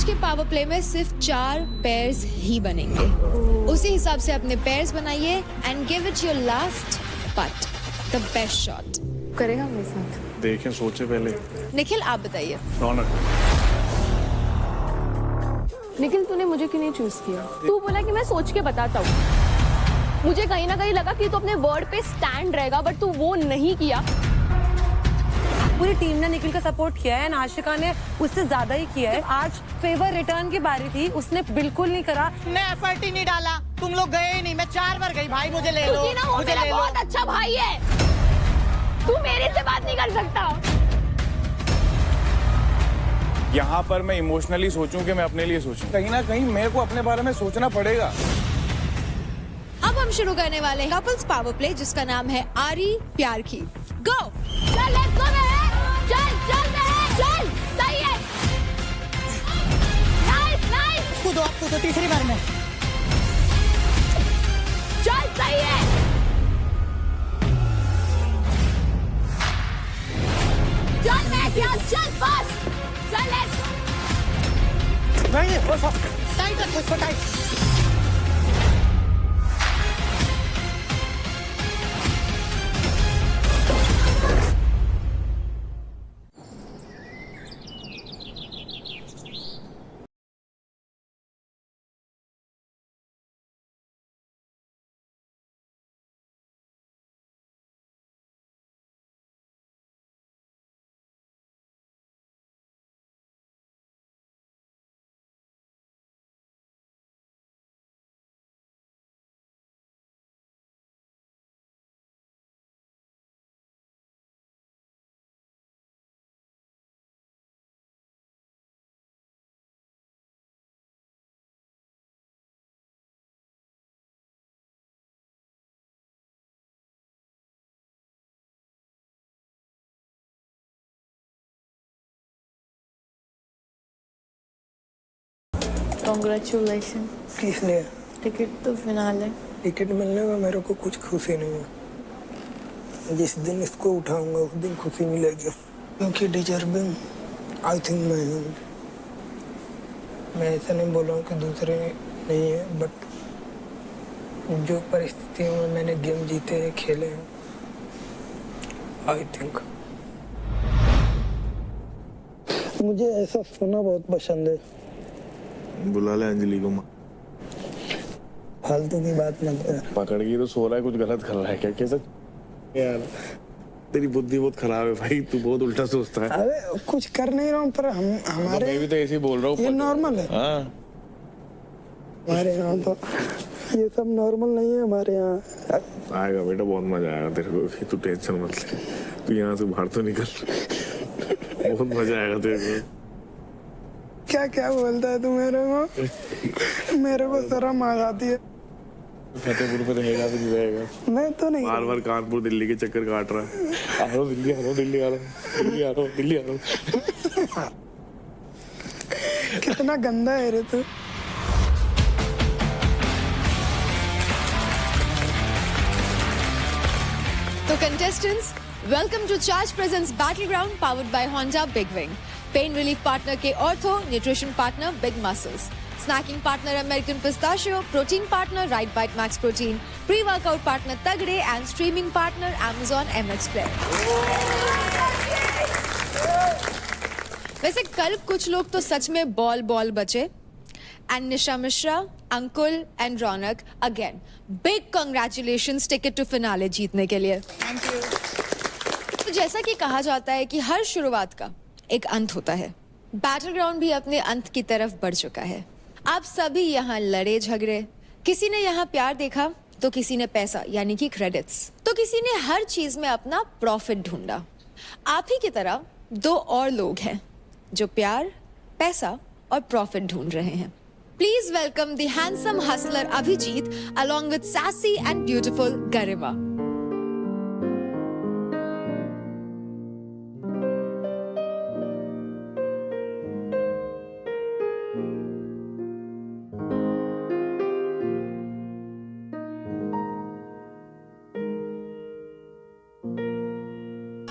आज के power play में सिर्फ 4 पेयर्स ही बनेंगे। उसी हिसाब से अपने पेयर्स बनाइए and give it your last but the best shot. करेगा मेरे साथ? देखें, सोचे पहले। निखिल आप बताइए। रौनक, निखिल तूने मुझे क्यों नहीं चूज किया? तू बोला कि मैं सोच के बताता हूँ। मुझे कहीं ना कहीं लगा कि तू अपने वर्ड पे स्टैंड रहेगा, बट तू वो नहीं किया। पूरी टीम ने निखिल का सपोर्ट किया है, आशिका ने उससे ज्यादा ही किया है। आज फेवर रिटर्न की बारी थी, उसने बिल्कुल नहीं करा। मैं एफर्ट ही नहीं डाला, तुम लोग गए ही नहीं। मैं 4 बार गई, भाई मुझे ले लो, क्योंकि ना वो मुझे मेरा ले लो। बहुत अच्छा भाई है, तू मेरे से बात नहीं कर सकता। यहाँ पर मैं इमोशनली सोचूं कि मैं अपने लिए सोचूं, कहीं ना कहीं मेरे को अपने बारे में सोचना पड़ेगा। अब हम शुरू करने वाले हैं कपल्स पावर प्ले, जिसका नाम है आरी प्यार की। गो। चल लेट्स गो बहन, चल चल बहन, चल। सही है, नाइस नाइस। तू तो तीसरी बार में। चल सही है, चल मैं क्या, चल बस, चल लेट्स। नहीं, टाइट रखो इसको, टाइट। Congratulations, किस लिए? टिकट तो फिनाले। टिकट मिलने में मेरे को कुछ खुशी नहीं है। जिस दिन इसको उठाऊंगा उस दिन खुशी मिलेगी, क्योंकि डिजर्विंग आई थिंक मैं हूँ। मैं ऐसा नहीं बोल रहा हूँ कि दूसरे नहीं है, बट जो परिस्थितियों में मैंने गेम जीते हैं, खेले हैं, आई थिंक मुझे ऐसा सुनना बहुत पसंद है। बुला ले अंजलि को। माँ फालतू की बात मत कर। पकड़ के तो सो रहा है, कुछ गलत कर रहा है क्या? कैसे यार, तेरी बुद्धि बहुत खराब है भाई, तू बहुत उल्टा सोचता है। अरे कुछ कर नहीं रहा हूँ, पर हमारे मैं भी तो ऐसे ही बोल रहा हूँ। ये नॉर्मल है। हाँ, हमारे यहाँ तो ये सब नॉर्मल नहीं है। हमारे यहाँ आएगा बेटा, बहुत मजा आएगा तेरे को, तू टेंशन मत ले। तू यहाँ से बाहर तो निकल, बहुत मजा आएगा तेरे को। क्या क्या बोलता है तू मेरे को शर्म आ जाती है। फतेहपुर पे रहेगा तो नहीं रहेगा? मैं तो नहीं। बार बार कानपुर दिल्ली के चक्कर काट रहा है। आ रहा हूँ दिल्ली, आ रहा हूँ दिल्ली, आ रहा हूँ दिल्ली, आ रहा हूँ दिल्ली, आ रहा हूँ। कितना गंदा है रे तू। तो contestants, welcome to charge presents Battleground powered by Honda Big Wing. Pain relief partner के Ortho, nutrition partner Big Muscles, snacking partner American pistachio, protein partner Right Bite Max protein, pre workout partner Tagde and streaming partner Amazon MX Player। वैसे कल कुछ लोग तो सच में बॉल बचे। And Nisha Mishra, Ankul and Raunak, again big congratulations ticket to finale जीतने के लिए। Thank you. तो जैसा कि कहा जाता है कि हर शुरुआत का एक अंत होता है, बैटल ग्राउंड भी अपने अंत की तरफ बढ़ चुका है। आप सभी यहाँ लड़े झगड़े, किसी ने यहाँ प्यार देखा तो किसी ने पैसा यानी कि क्रेडिट्स, तो किसी ने हर चीज में अपना प्रॉफिट ढूंढा। आप ही की तरह 2 और लोग हैं जो प्यार, पैसा और प्रॉफिट ढूंढ रहे हैं। Please welcome the handsome hustler Abhijit along with sassy and beautiful Garima.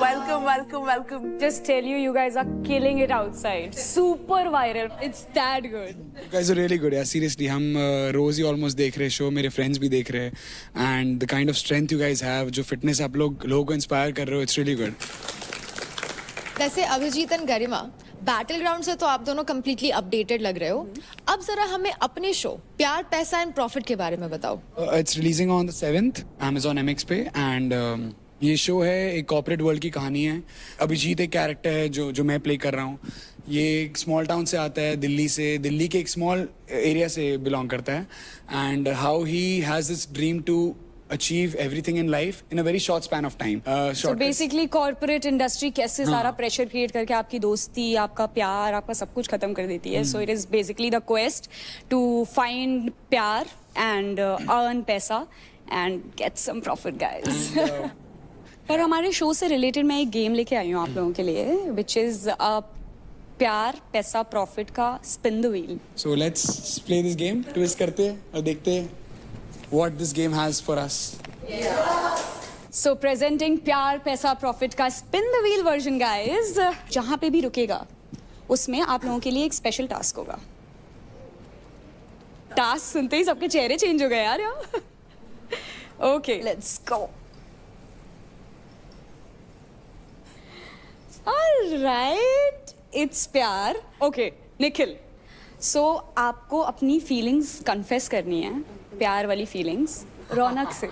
Welcome welcome. Just tell you, you guys are killing it outside. Super viral. It's that good. You guys are really good, yeah. Seriously, हम रोज ही almost देख रहे show, मेरे friends भी देख रहे हैं and the kind of strength you guys have, जो fitness आप लोगों को इंस्पायर कर रहे हो, इट्स रियली गुड. वैसे Abhijeet and Garima, battle ground से तो आप दोनों कंप्लीटली अपडेटेड लग रहे हो. अब जरा हमें अपने शो प्यार पैसा एंड प्रॉफिट के बारे में बताओ. It's releasing on the 7th Amazon MX पे एंड ये शो है, एक कॉर्पोरेट वर्ल्ड की कहानी है. अभिजीत एक कैरेक्टर है जो मैं प्ले कर रहा हूँ. ये एक स्मॉल टाउन से आता है, दिल्ली के एक स्मॉल एरिया से बिलोंग करता है and how he has this dream to achieve everything in life in a very short span of time. So basically corporate industry कैसे सारा pressure create करके आपकी दोस्ती, आपका प्यार, आपका सब कुछ खत्म कर देती है. So it is basically the quest to find प्यार and earn पैसा and get some profit, guys. पर हमारे शो से रिलेटेड मैं एक गेम लेके आई हूँ आप लोगों के लिए, which is प्यार पैसा प्रॉफिट का spin the wheel. So let's play this game. Twist करते हैं और देखते हैं what this game has for us. So presenting प्यार पैसा प्रॉफिट का spin the wheel version, guys. जहाँ पे भी रुकेगा उसमें आप लोगों के लिए एक स्पेशल टास्क होगा. टास्क सुनते ही सबके चेहरे चेंज हो गए यार. Okay, let's go. All right, it's प्यार. Okay, निखिल. So आपको अपनी फीलिंग्स कन्फेस करनी है, प्यार वाली फीलिंग्स रौनक से.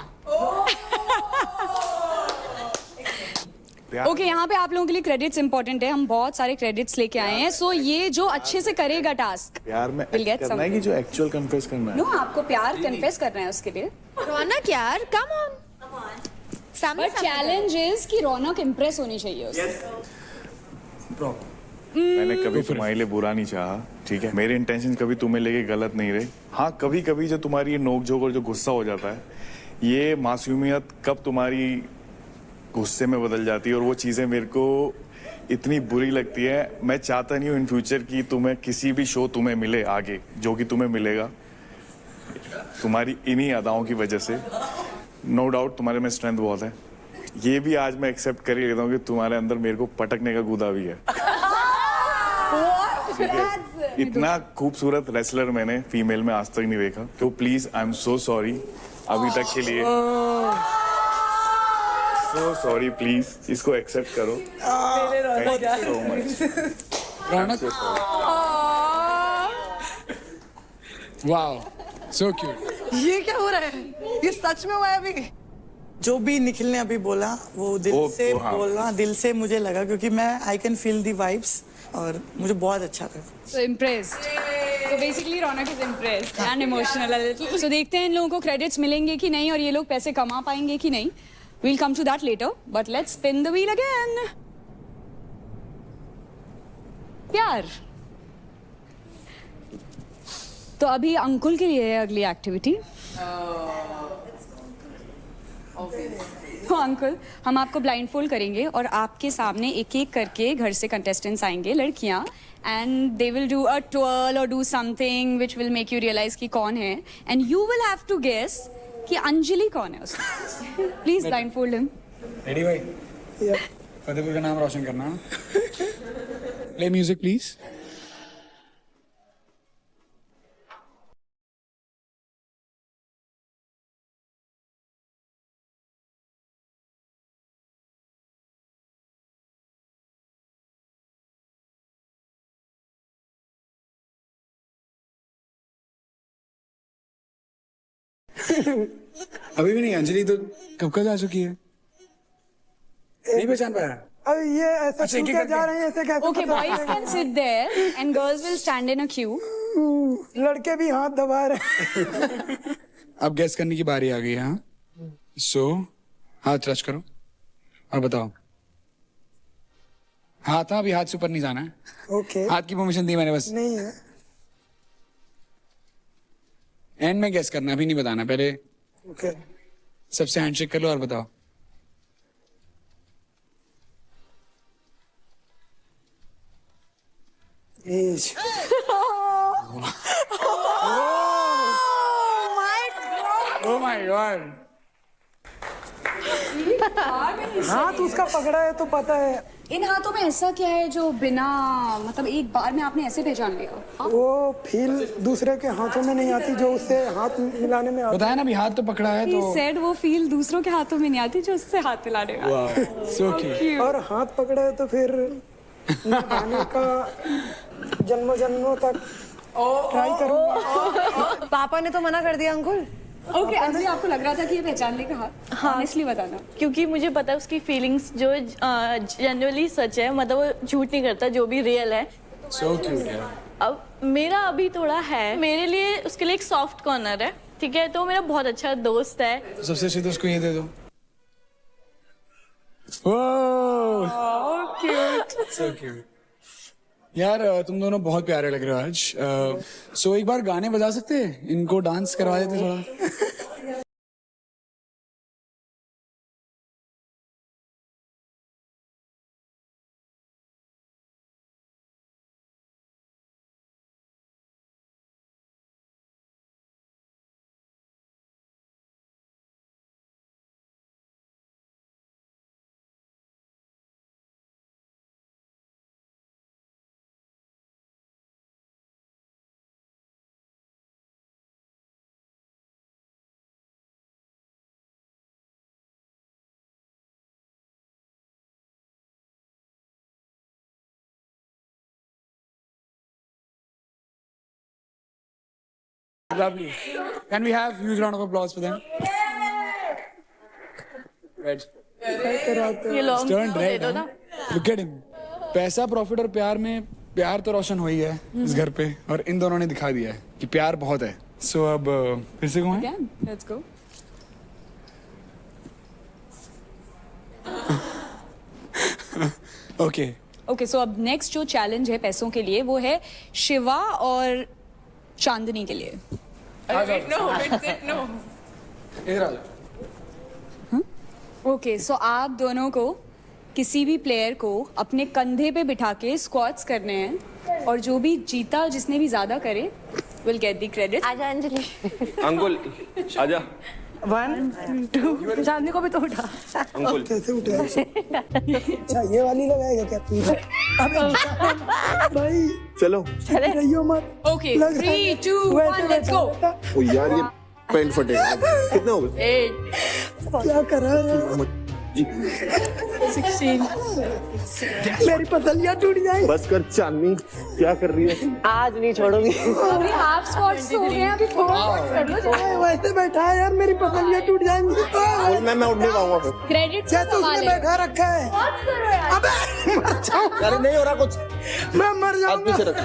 ओके, यहाँ पे आप लोगों के लिए क्रेडिट्स इंपॉर्टेंट है. हम बहुत सारे क्रेडिट्स लेके आए हैं. सो ये जो अच्छे से करेगा टास्क प्यार में We'll get करना है कि जो एक्चुअल कन्फेस करना है. नो, आपको प्यार कन्फेस करना है उसके लिए. रौनक यार, come on. But challenge is कि रौनक इम्प्रेस होनी चाहिए उससे. मैंने कभी तुम्हारे लिए बुरा नहीं चाहा, ठीक है. मेरे इंटेंशन कभी तुम्हें लेके गलत नहीं रहे. हाँ, कभी कभी जो तुम्हारी ये नोक-झोंक और जो गुस्सा हो जाता है, ये मासूमियत कब तुम्हारी गुस्से में बदल जाती है और वो चीजें मेरे को इतनी बुरी लगती है. मैं चाहता नहीं हूँ इन फ्यूचर की तुम्हें किसी भी शो तुम्हें मिले आगे, जो कि तुम्हें मिलेगा तुम्हारी इन्हीं अदाओं की वजह से. नो डाउट तुम्हारे में स्ट्रेंथ बहुत है. ये भी आज मैं एक्सेप्ट कर ही लेता हूँ कि तुम्हारे अंदर मेरे को पटकने का गुदा भी है. इतना खूबसूरत रेसलर मैंने फीमेल में आज तक नहीं देखा. तो please, I am so sorry अभी तक के लिए. सो सॉरी, प्लीज इसको एक्सेप्ट करो. Thank you so much. Raunak, wow, so cute. ये क्या हो रहा है? ये सच में हुआ है अभी? जो भी निखिल ने अभी बोला वो दिल से बोला, दिल से मुझे लगा, क्योंकि मैं I can feel the vibes और मुझे बहुत अच्छा लगा. So impressed. So basically Raunak is impressed and emotional a little. So देखते हैं इन लोगों को क्रेडिट्स मिलेंगे कि नहीं और ये लोग पैसे कमा पाएंगे कि नहीं. We'll come to that later. But let's spin the wheel again. प्यार. तो अभी अंकुल के लिए है अगली एक्टिविटी. तो अंकुल, हम आपको ब्लाइंड फोल्ड करेंगे और आपके सामने एक एक करके घर से कंटेस्टेंट्स आएंगे, लड़कियां, and they will do a twirl और do something which will make you realise कि कौन है, and you will have to guess कि अंजलि कौन है उसमें. Please blindfold him. Ready भाई? फतेहपुर का नाम रोशन करना. Play music please. अभी भी नहीं. अंजलि तो कब का जा चुकी है. नहीं पहचान पाया. अब ये ऐसा क्यों क्या जा रहे हैं, ऐसे कैसे Okay, पता boys can sit there and girls will stand in a queue. लड़के भी हाथ दबा रहे हैं. अब गैस करने की बारी आ गई है. हाँ, सो हाथ टच करो और बताओ. हाथ, हाँ, अभी हाथ से ऊपर नहीं जाना है. ओके, हाथ की परमिशन दी मैंने बस. नहीं है. एंड में गैस करना, अभी नहीं बताना. पहले ओके, सबसे हैंडशेक कर लो और बताओ. एज. Oh my god. हाथ उसका पकड़ा है तो पता है। इन हाथों में ऐसा क्या है जो बिना मतलब एक बार में आपने ऐसे पहचान लिया? वो फील दूसरे के हाथों में नहीं आती जो उससे हाथ मिलाने में आती। बताया ना, अभी हाथ तो पकड़ा है He तो said वो फील दूसरों के हाथों में नहीं आती जो उससे हाथ मिलाने में आती। So cute. और हाथ पकड़ा है तो फिर निभाने का जन्मों जन्मों तक ट्राई करूंगा। पापा ने तो मना कर दिया अंकुल। ओके अंजलि, आपको लग रहा था कि ये पहचान लेगा हाथ? हाँ, इसलिए बताना। क्योंकि मुझे पता है उसकी फीलिंग्स जो जनरली सच है, मतलब वो झूठ नहीं करता, जो भी रियल है। सो क्यूट यार। अब मेरा अभी थोड़ा है, मेरे लिए उसके लिए एक सॉफ्ट कॉर्नर है, ठीक है? तो मेरा बहुत अच्छा दोस्त है। सबसे अच्छी तो उसको ये दे दो। ओह सो क्यूट यार, तुम दोनों बहुत प्यारे लग रहे हो आज। सो एक बार गाने बजा सकते हैं? इनको डांस करवा देते थोड़ा। Lovely. Can we have huge round of applause for them? Red. ये लॉन्ग Turned दे red. दो ना। Look at him. पैसा, प्रॉफिट और प्यार में प्यार तो रोशन हो ही है इस घर पे, और इन दोनों ने दिखा दिया है कि प्यार बहुत है। सो अब फिर से कौन है? Again, let's go. Okay okay, so अब नेक्स्ट जो चैलेंज है पैसों के लिए वो है शिवा और चांदनी के लिए। इधर आ जाओ। ओके, सो आप दोनों को किसी भी प्लेयर को अपने कंधे पे बिठा के स्क्वाट्स करने हैं, और जो भी जीता, जिसने भी ज्यादा करे, विल गेट द क्रेडिट। आजा अंजलि। अंकुल आजा। 1 2 चांदनी को भी तो उठा। अंकुल कैसे उठे? अच्छा ये वाली लगाएगा क्या पूरा? अबे भाई चलो। रहियो मत। ओके, लग 3 2 वैसे 1 लेट्स गो। बैठा। ओ यार ये पैंट फटेगा। कितना हो गया? 8 क्या कर रहा है? 16 मेरी पसलियां टूट जाएंगी। बस कर चांदनी, क्या कर रही है? आज नहीं छोड़ूंगी। अभी हाफ स्क्वाट्स हो गए हैं, अभी फुल स्क्वाट्स कर लो। वैसे बैठा है यार, मेरी पसलियां टूट जाएंगी। बोल मैं उठ नहीं पाऊंगा फिर। क्रेडिट जैसे उसने बैठा रखा है। अबे मर जाऊं, अरे नहीं हो रहा कुछ। मैं मर हाथ जाऊंगा। पीछे रख।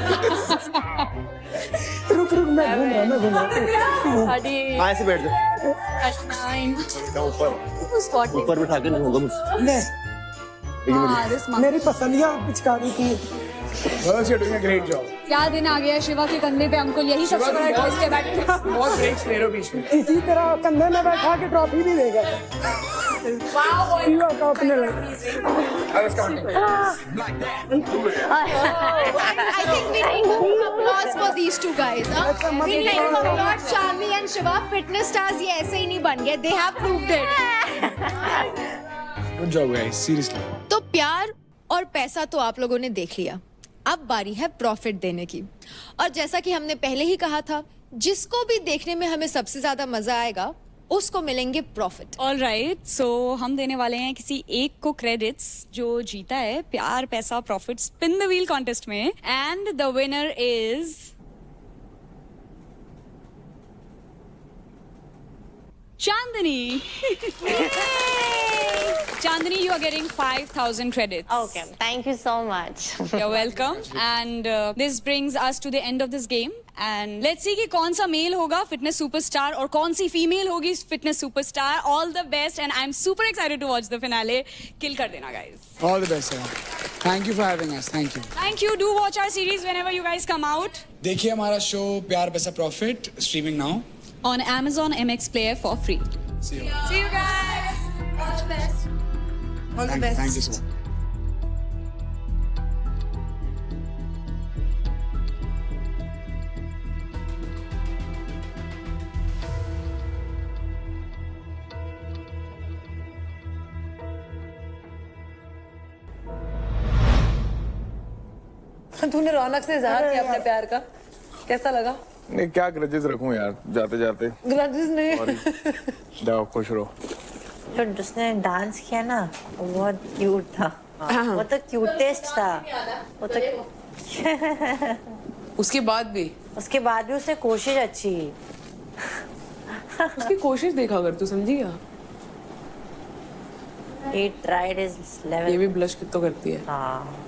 रुक मैं घूम रहा। हाँ ऐसे बैठ जा। 9 ऊपर ऊपर बिठा के नहीं होगा मुझसे। नहीं, मेरी पसलियां पिचकारी थी। Girls, you're doing a great job. क्या दिन आ गया शिवा के कंधे पे अंकुल, यही सबसे बड़ा ट्विस्ट है बैठ। बहुत ब्रेक्स ले रहे हो बीच में। इसी तरह कंधे में बैठा के ट्रॉफी भी देगा। शिवा का अपने I think we need more applause for these two guys. We need to applaud Charlie and Shiva. Fitness stars ये ऐसे ही नहीं बन गए. They have proved it. Good job guys, seriously. तो प्यार और पैसा तो आप लोगों ने देख लिया, अब बारी है प्रॉफिट देने की। और जैसा कि हमने पहले ही कहा था, जिसको भी देखने में हमें सबसे ज्यादा मजा आएगा उसको मिलेंगे प्रॉफिट। ऑल राइट, सो हम देने वाले हैं किसी एक को क्रेडिट्स जो जीता है प्यार पैसा profit spin the wheel contest में, and the winner is Chandani. Chandani, you are getting 5,000 credits. Okay, thank you so much. You're welcome. And this brings us to the end of this game. And let's see कि कौन सा mail होगा fitness superstar और कौन सी female होगी fitness superstar. All the best, and I'm super excited to watch the finale. Kill कर देना, guys. All the best, sir. Thank you for having us. Thank you. Thank you. Do watch our series whenever you guys come out देखिए हमारा show प्यार पैसा profit streaming now on Amazon MX Player for free. See you. See you guys. All the best. Thank you so much. तूने रौनक से इजहार किया अपने प्यार का, कैसा लगा? नहीं क्या ग्रजेस रखूं यार जाते जाते। ग्रजेस नहीं। जाओ खुश रहो। तो उसने डांस किया ना वो बहुत क्यूट था। वो तो क्यूटेस्ट था वो तो। उसके बाद भी उसने कोशिश अच्छी। उसकी कोशिश देखा अगर तू समझिएगा। He tried his level. ये भी ब्लश कितना करती है। हाँ।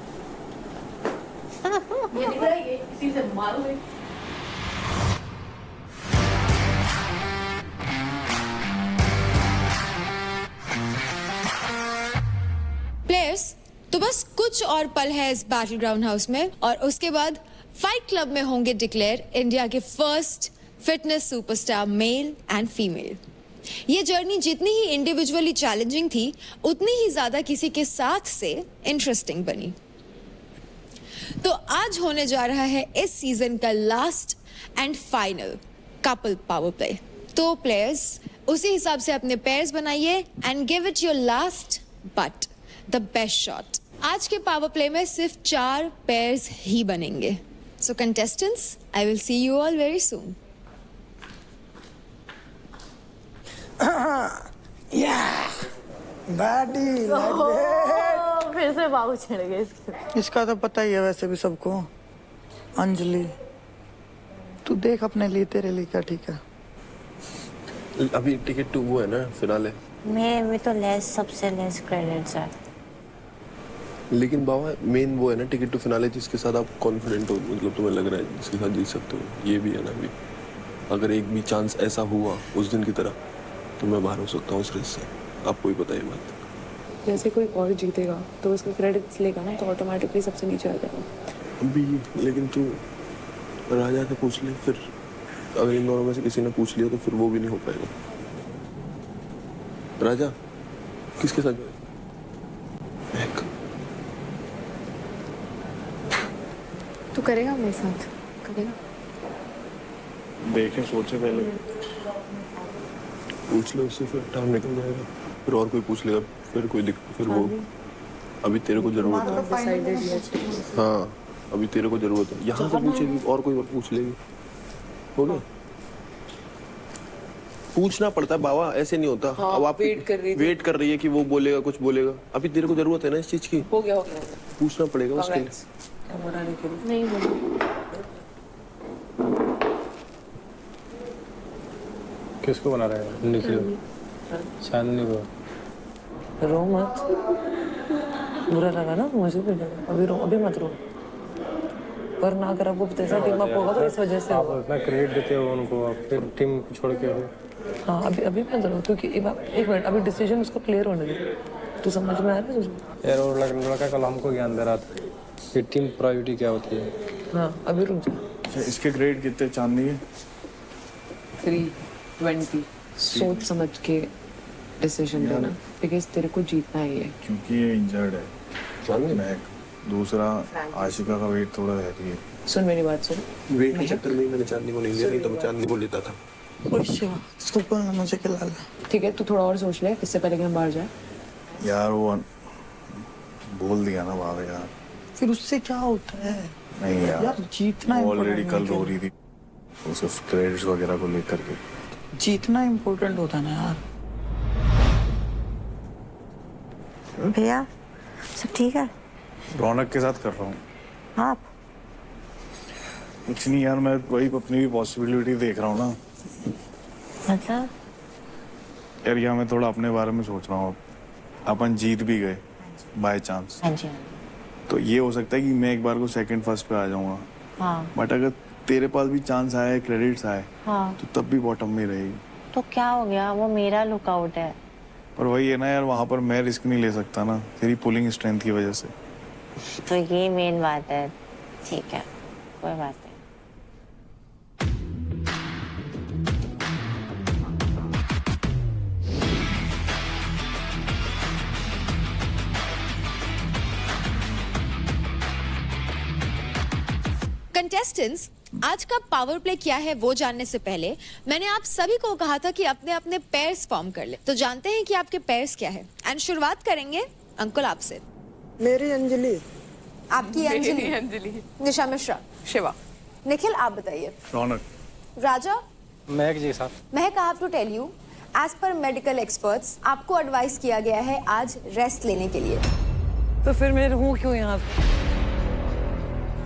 प्लेयर्स, तो बस कुछ और पल है इस बैटल ग्राउंड हाउस में और उसके बाद फाइट क्लब में होंगे डिक्लेयर इंडिया के first fitness superstar male and female. ये जर्नी जितनी ही इंडिविजुअली चैलेंजिंग थी उतनी ही ज्यादा किसी के साथ से इंटरेस्टिंग बनी। तो आज होने जा रहा है इस सीजन का last and final couple power play. तो प्लेयर्स उसी हिसाब से अपने पेयर्स बनाइए and give it your last but the best shot. आज के पावर प्ले में सिर्फ 4 पेयर्स ही बनेंगे। So contestants, I will see you all very soon. फिर से बाबू चढ़ गए इसके। इसका तो पता ही है वैसे भी सबको। अंजलि तू देख अपने लिए, तेरे लिए क्या ठीक है। अभी टिकट टू वो है ना फिनाले। मेरे में तो सबसे लेस क्रेडिट्स है। लेकिन बाबा मेन वो है ना टिकट टू फिनाले जिसके साथ आप कॉन्फिडेंट हो, मतलब तुम्हें लग रहा है जिसके साथ जीत सकते हो। ये भी है ना अभी अगर एक भी चांस ऐसा हुआ उस दिन की तरह तो मैं बाहर हो सकता हूँ उस रेस से। आपको ही पता है बात। जैसे कोई और जीतेगा तो उसका क्रेडिट्स लेगा ना तो ऑटोमेटिकली सबसे नीचे आ जाएगा। अभी लेकिन तू राजा से पूछ ले, फिर अगर इन दोनों में से किसी ने पूछ लिया तो फिर वो भी नहीं हो पाएगा। राजा किसके साथ महक? तू करेगा मेरे साथ? करेगा? देखें सोचे पहले। पूछ लो उससे, फिर टाइम निकल जाएगा। फिर और कोई पूछ लेगा, फिर कोई फिर वो। अभी तेरे को जरूरत है। हाँ अभी तेरे को जरूरत है। यहाँ से पूछेगी और कोई और पूछ लेगी। हो गया? पूछना पड़ता है बाबा, ऐसे नहीं होता। हाँ, अब आप वेट कर रही है कि वो बोलेगा कुछ बोलेगा। अभी तेरे को जरूरत है ना इस चीज की। हो गया। पूछना पड़ेगा उसके लिए। नहीं बोलो। किसको बना रहा है? निखिल चांदनी को। रो मत, बुरा लगा ना मुझे भी लगा। अभी मत रो, वरना अगर आपको ऐसा टीम अप होगा तो इस वजह से आप इतना क्रेडिट देते हो उनको, फिर टीम छोड़ के। हाँ अभी मत रो, क्योंकि एक मिनट अभी डिसीजन उसको क्लियर होने दे। तू समझ में आ रहा है तुझे? यार और लड़का कल हमको ज्ञान दे रहा था कि टीम प्रायोरिटी क्या होती है। हाँ अभी रुक जा। इसके ग्रेड कितने चांदनी के? 320। सोच समझ के डिसीजन लेना, बिकॉज तेरे को जीतना ही है। क्योंकि ये इंजर्ड है चांदनी महक। दूसरा आशिका का वेट थोड़ा हैवी है। सुन मेरी बात सुन। वेट के चक्कर में मैंने चांदनी को नहीं लिया, नहीं तो मैं चांदनी को लेता था। इसको बोलना मुझे क्या लगा। ठीक है, तू थोड़ा और सोच ले इससे पहले कि हम बाहर जाए। यार वो बोल दिया ना बाबा यार। फिर उससे क्या होता है? नहीं यार जीतना ऑलरेडी कल रो रही थी उसे क्रेडिट्स वगैरह को लेकर के। जीतना इम्पोर्टेंट होता है ना यार। भैया सब ठीक है? रौनक के साथ कर रहा हूँ। आप? कुछ नहीं यार, मैं वही अपनी भी पॉसिबिलिटी देख रहा हूँ ना। मतलब? यार यहाँ मैं थोड़ा अपने बारे में सोच रहा हूँ। अपन जीत भी गए बाय चांस, हाँ जी। तो ये हो सकता है कि मैं एक बार को सेकंड फर्स्ट पे आ जाऊंगा। हाँ। बट अगर तेरे पास भी चांस आए, क्रेडिट्स आए, हाँ। तो तब भी बॉटम में रहेगी। तो क्या हो गया, वो मेरा लुकआउट है। पर वही है ना यार, वहाँ पर मैं रिस्क नहीं ले सकता ना तेरी पुलिंग स्ट्रेंथ की वजह से। तो ये मेन बात है। ठीक है, कोई बात नहीं। कंटेस्टेंट्स, आज का पावर प्ले क्या है वो जानने से पहले मैंने आप सभी को कहा था कि अपने अपने पेयर्स फॉर्म कर ले। तो जानते हैं कि आपके पेयर्स क्या है। एंड शुरुआत करेंगे अंकुल आपसे। मेरी अंजलि आपकी अंजलि, अंजलि, निशा मिश्रा, शिवा, निखिल आप बताइए। रौनक। राजा, महक जी साहब, Mehak, I have to tell you, as per medical experts आपको एडवाइस किया गया है आज रेस्ट लेने के लिए। तो फिर मैं रहूं क्यों यहाँ पे?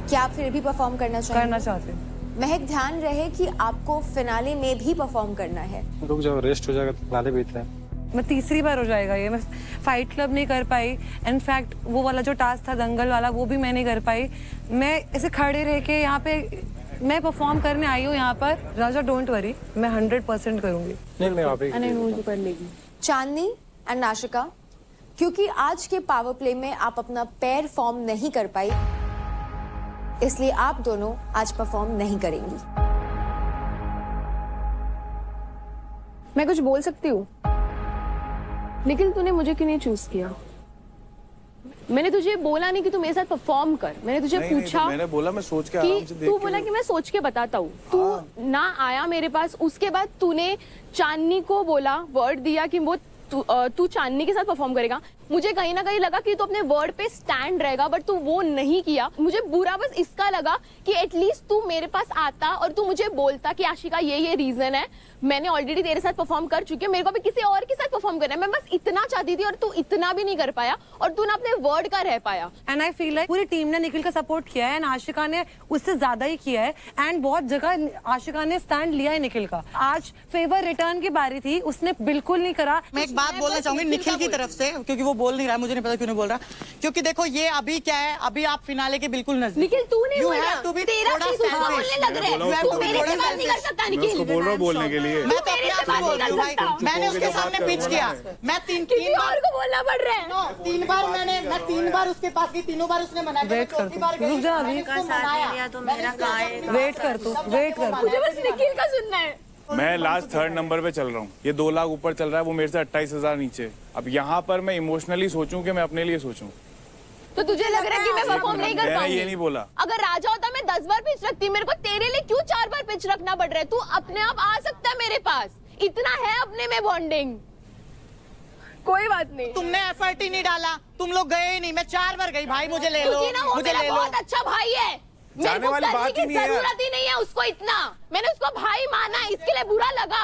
क्या आप फिर भी परफॉर्म करना चाहेंगे? करना चाहते हैं। महक, ध्यान रहे कि आपको फिनाले में भी परफॉर्म करना है। रुक जाओ, रेस्ट हो जाएगा तो नाले बीत रहे हैं। मैं तीसरी बार हो जाएगा ये, मैं फाइट क्लब नहीं कर पाई। इनफैक्ट वो वाला जो टास्क था दंगल वाला वो भी मैं नहीं कर पाई। मैं ऐसे खड़े रह के यहाँ पे मैं परफॉर्म करने आई हूँ यहाँ पर। राजा डोंट वरी, मैं 100% करूंगी। नहीं मैं आप ही कर लेगी। चांदनी एंड नाशिका, क्योंकि आज के पावर प्ले में आप अपना पैर फॉर्म नहीं कर पाई, इसलिए आप दोनों आज परफॉर्म नहीं करेंगी। मैं कुछ बोल सकती हूँ? निखिल, तूने मुझे क्यों नहीं चूज किया? मैंने तुझे बोला नहीं कि तू मेरे साथ परफॉर्म कर। मैंने तुझे पूछा, मैंने बोला मैं सोच के कि आराम से देख तू के बोला कि मैं सोच के बताता हूँ। तू ना आया मेरे पास। उसके बाद तूने चांदनी को बोला, वर्ड दिया कि वो तू चांदनी के साथ परफॉर्म करेगा। मुझे कहीं ना कहीं लगा कि तू अपने वर्ड पे स्टैंड रहेगा, बट तू वो नहीं किया। मुझे बुरा बस इसका लगा कि एटलीस्ट तू मेरे पास आता और तू मुझे बोलता कि आशिका ये रीजन है, मैंने ऑलरेडी तेरे साथ परफॉर्म कर चुकी है, मेरे को भी किसी और के साथ परफॉर्म करना है। मैं बस इतना चाहती थी और तू इतना भी नहीं कर पाया और तू ना अपने वर्ड का रह पाया। एंड आई फील लाइक पूरी टीम ने निखिल का सपोर्ट किया है एंड आशिका ने उससे ज्यादा ही किया है। एंड बहुत जगह आशिका ने स्टैंड लिया है निखिल का। आज फेवर रिटर्न की बारी थी, उसने बिल्कुल नहीं करा। मैं एक बात बोलना चाहूंगी निखिल की तरफ से, क्योंकि वो बोल नहीं रहा है, मुझे नहीं पता क्यों नहीं बोल रहा। क्योंकि देखो ये अभी क्या है, अभी आप फिनाले के बिल्कुल नजदीक। निखिल, तू नहीं You बोल रहा, have to be तेरा थोड़ा चीज उसको selfish. बोलने लग रहा है। You have तू to be मेरे से थोड़ा बात नहीं कर selfish. सकता मैं निखिल। उसको बोल रहा हूँ बोलने के लिए। मैं तो मेरे अपने से आप बात को नहीं कर बोल सकता। रहा मैंने उसके सामने पिच किया। मैं तीन और को बोलना पड़ रहा है। मैं तीन बार उसके पास गई, तीनों बार उसने मना किया। वेट कर तू, रुक जा अभी। तो मेरा वेट कर तू, वेट कर। मुझे बस निखिल का सुनना है। मैं लास्ट 3rd नंबर पे चल रहा हूँ। ये 2 लाख ऊपर चल रहा है, वो मेरे से 28,000 नीचे। अब यहाँ पर मैं इमोशनली सोचूं कि मैं अपने लिए सोचूं। तो तुझे लग रहा है कि मैं परफॉर्म नहीं कर मैंने पाऊंगी? ये नहीं बोला। अगर राजा होता मैं 10 बार पिच रखती। मेरे को तेरे लिए क्यों 4 बार पिच रखना पड़ रहा है? तू अपने आप आ सकता है मेरे पास, इतना है अपने में बॉन्डिंग। कोई बात नहीं, तुमने एफर्ट ही नहीं डाला, तुम लोग गए ही नहीं। मैं 4 बार गई, भाई मुझे ले लो, क्योंकि ना वो मुझे मेरा ले लो। बहुत अच्छा भाई है। मेरे जाने को वाली करने बात ही की नहीं है। जरूरत ही नहीं है उसको इतना। मैंने उसको भाई माना, इसके लिए बुरा लगा।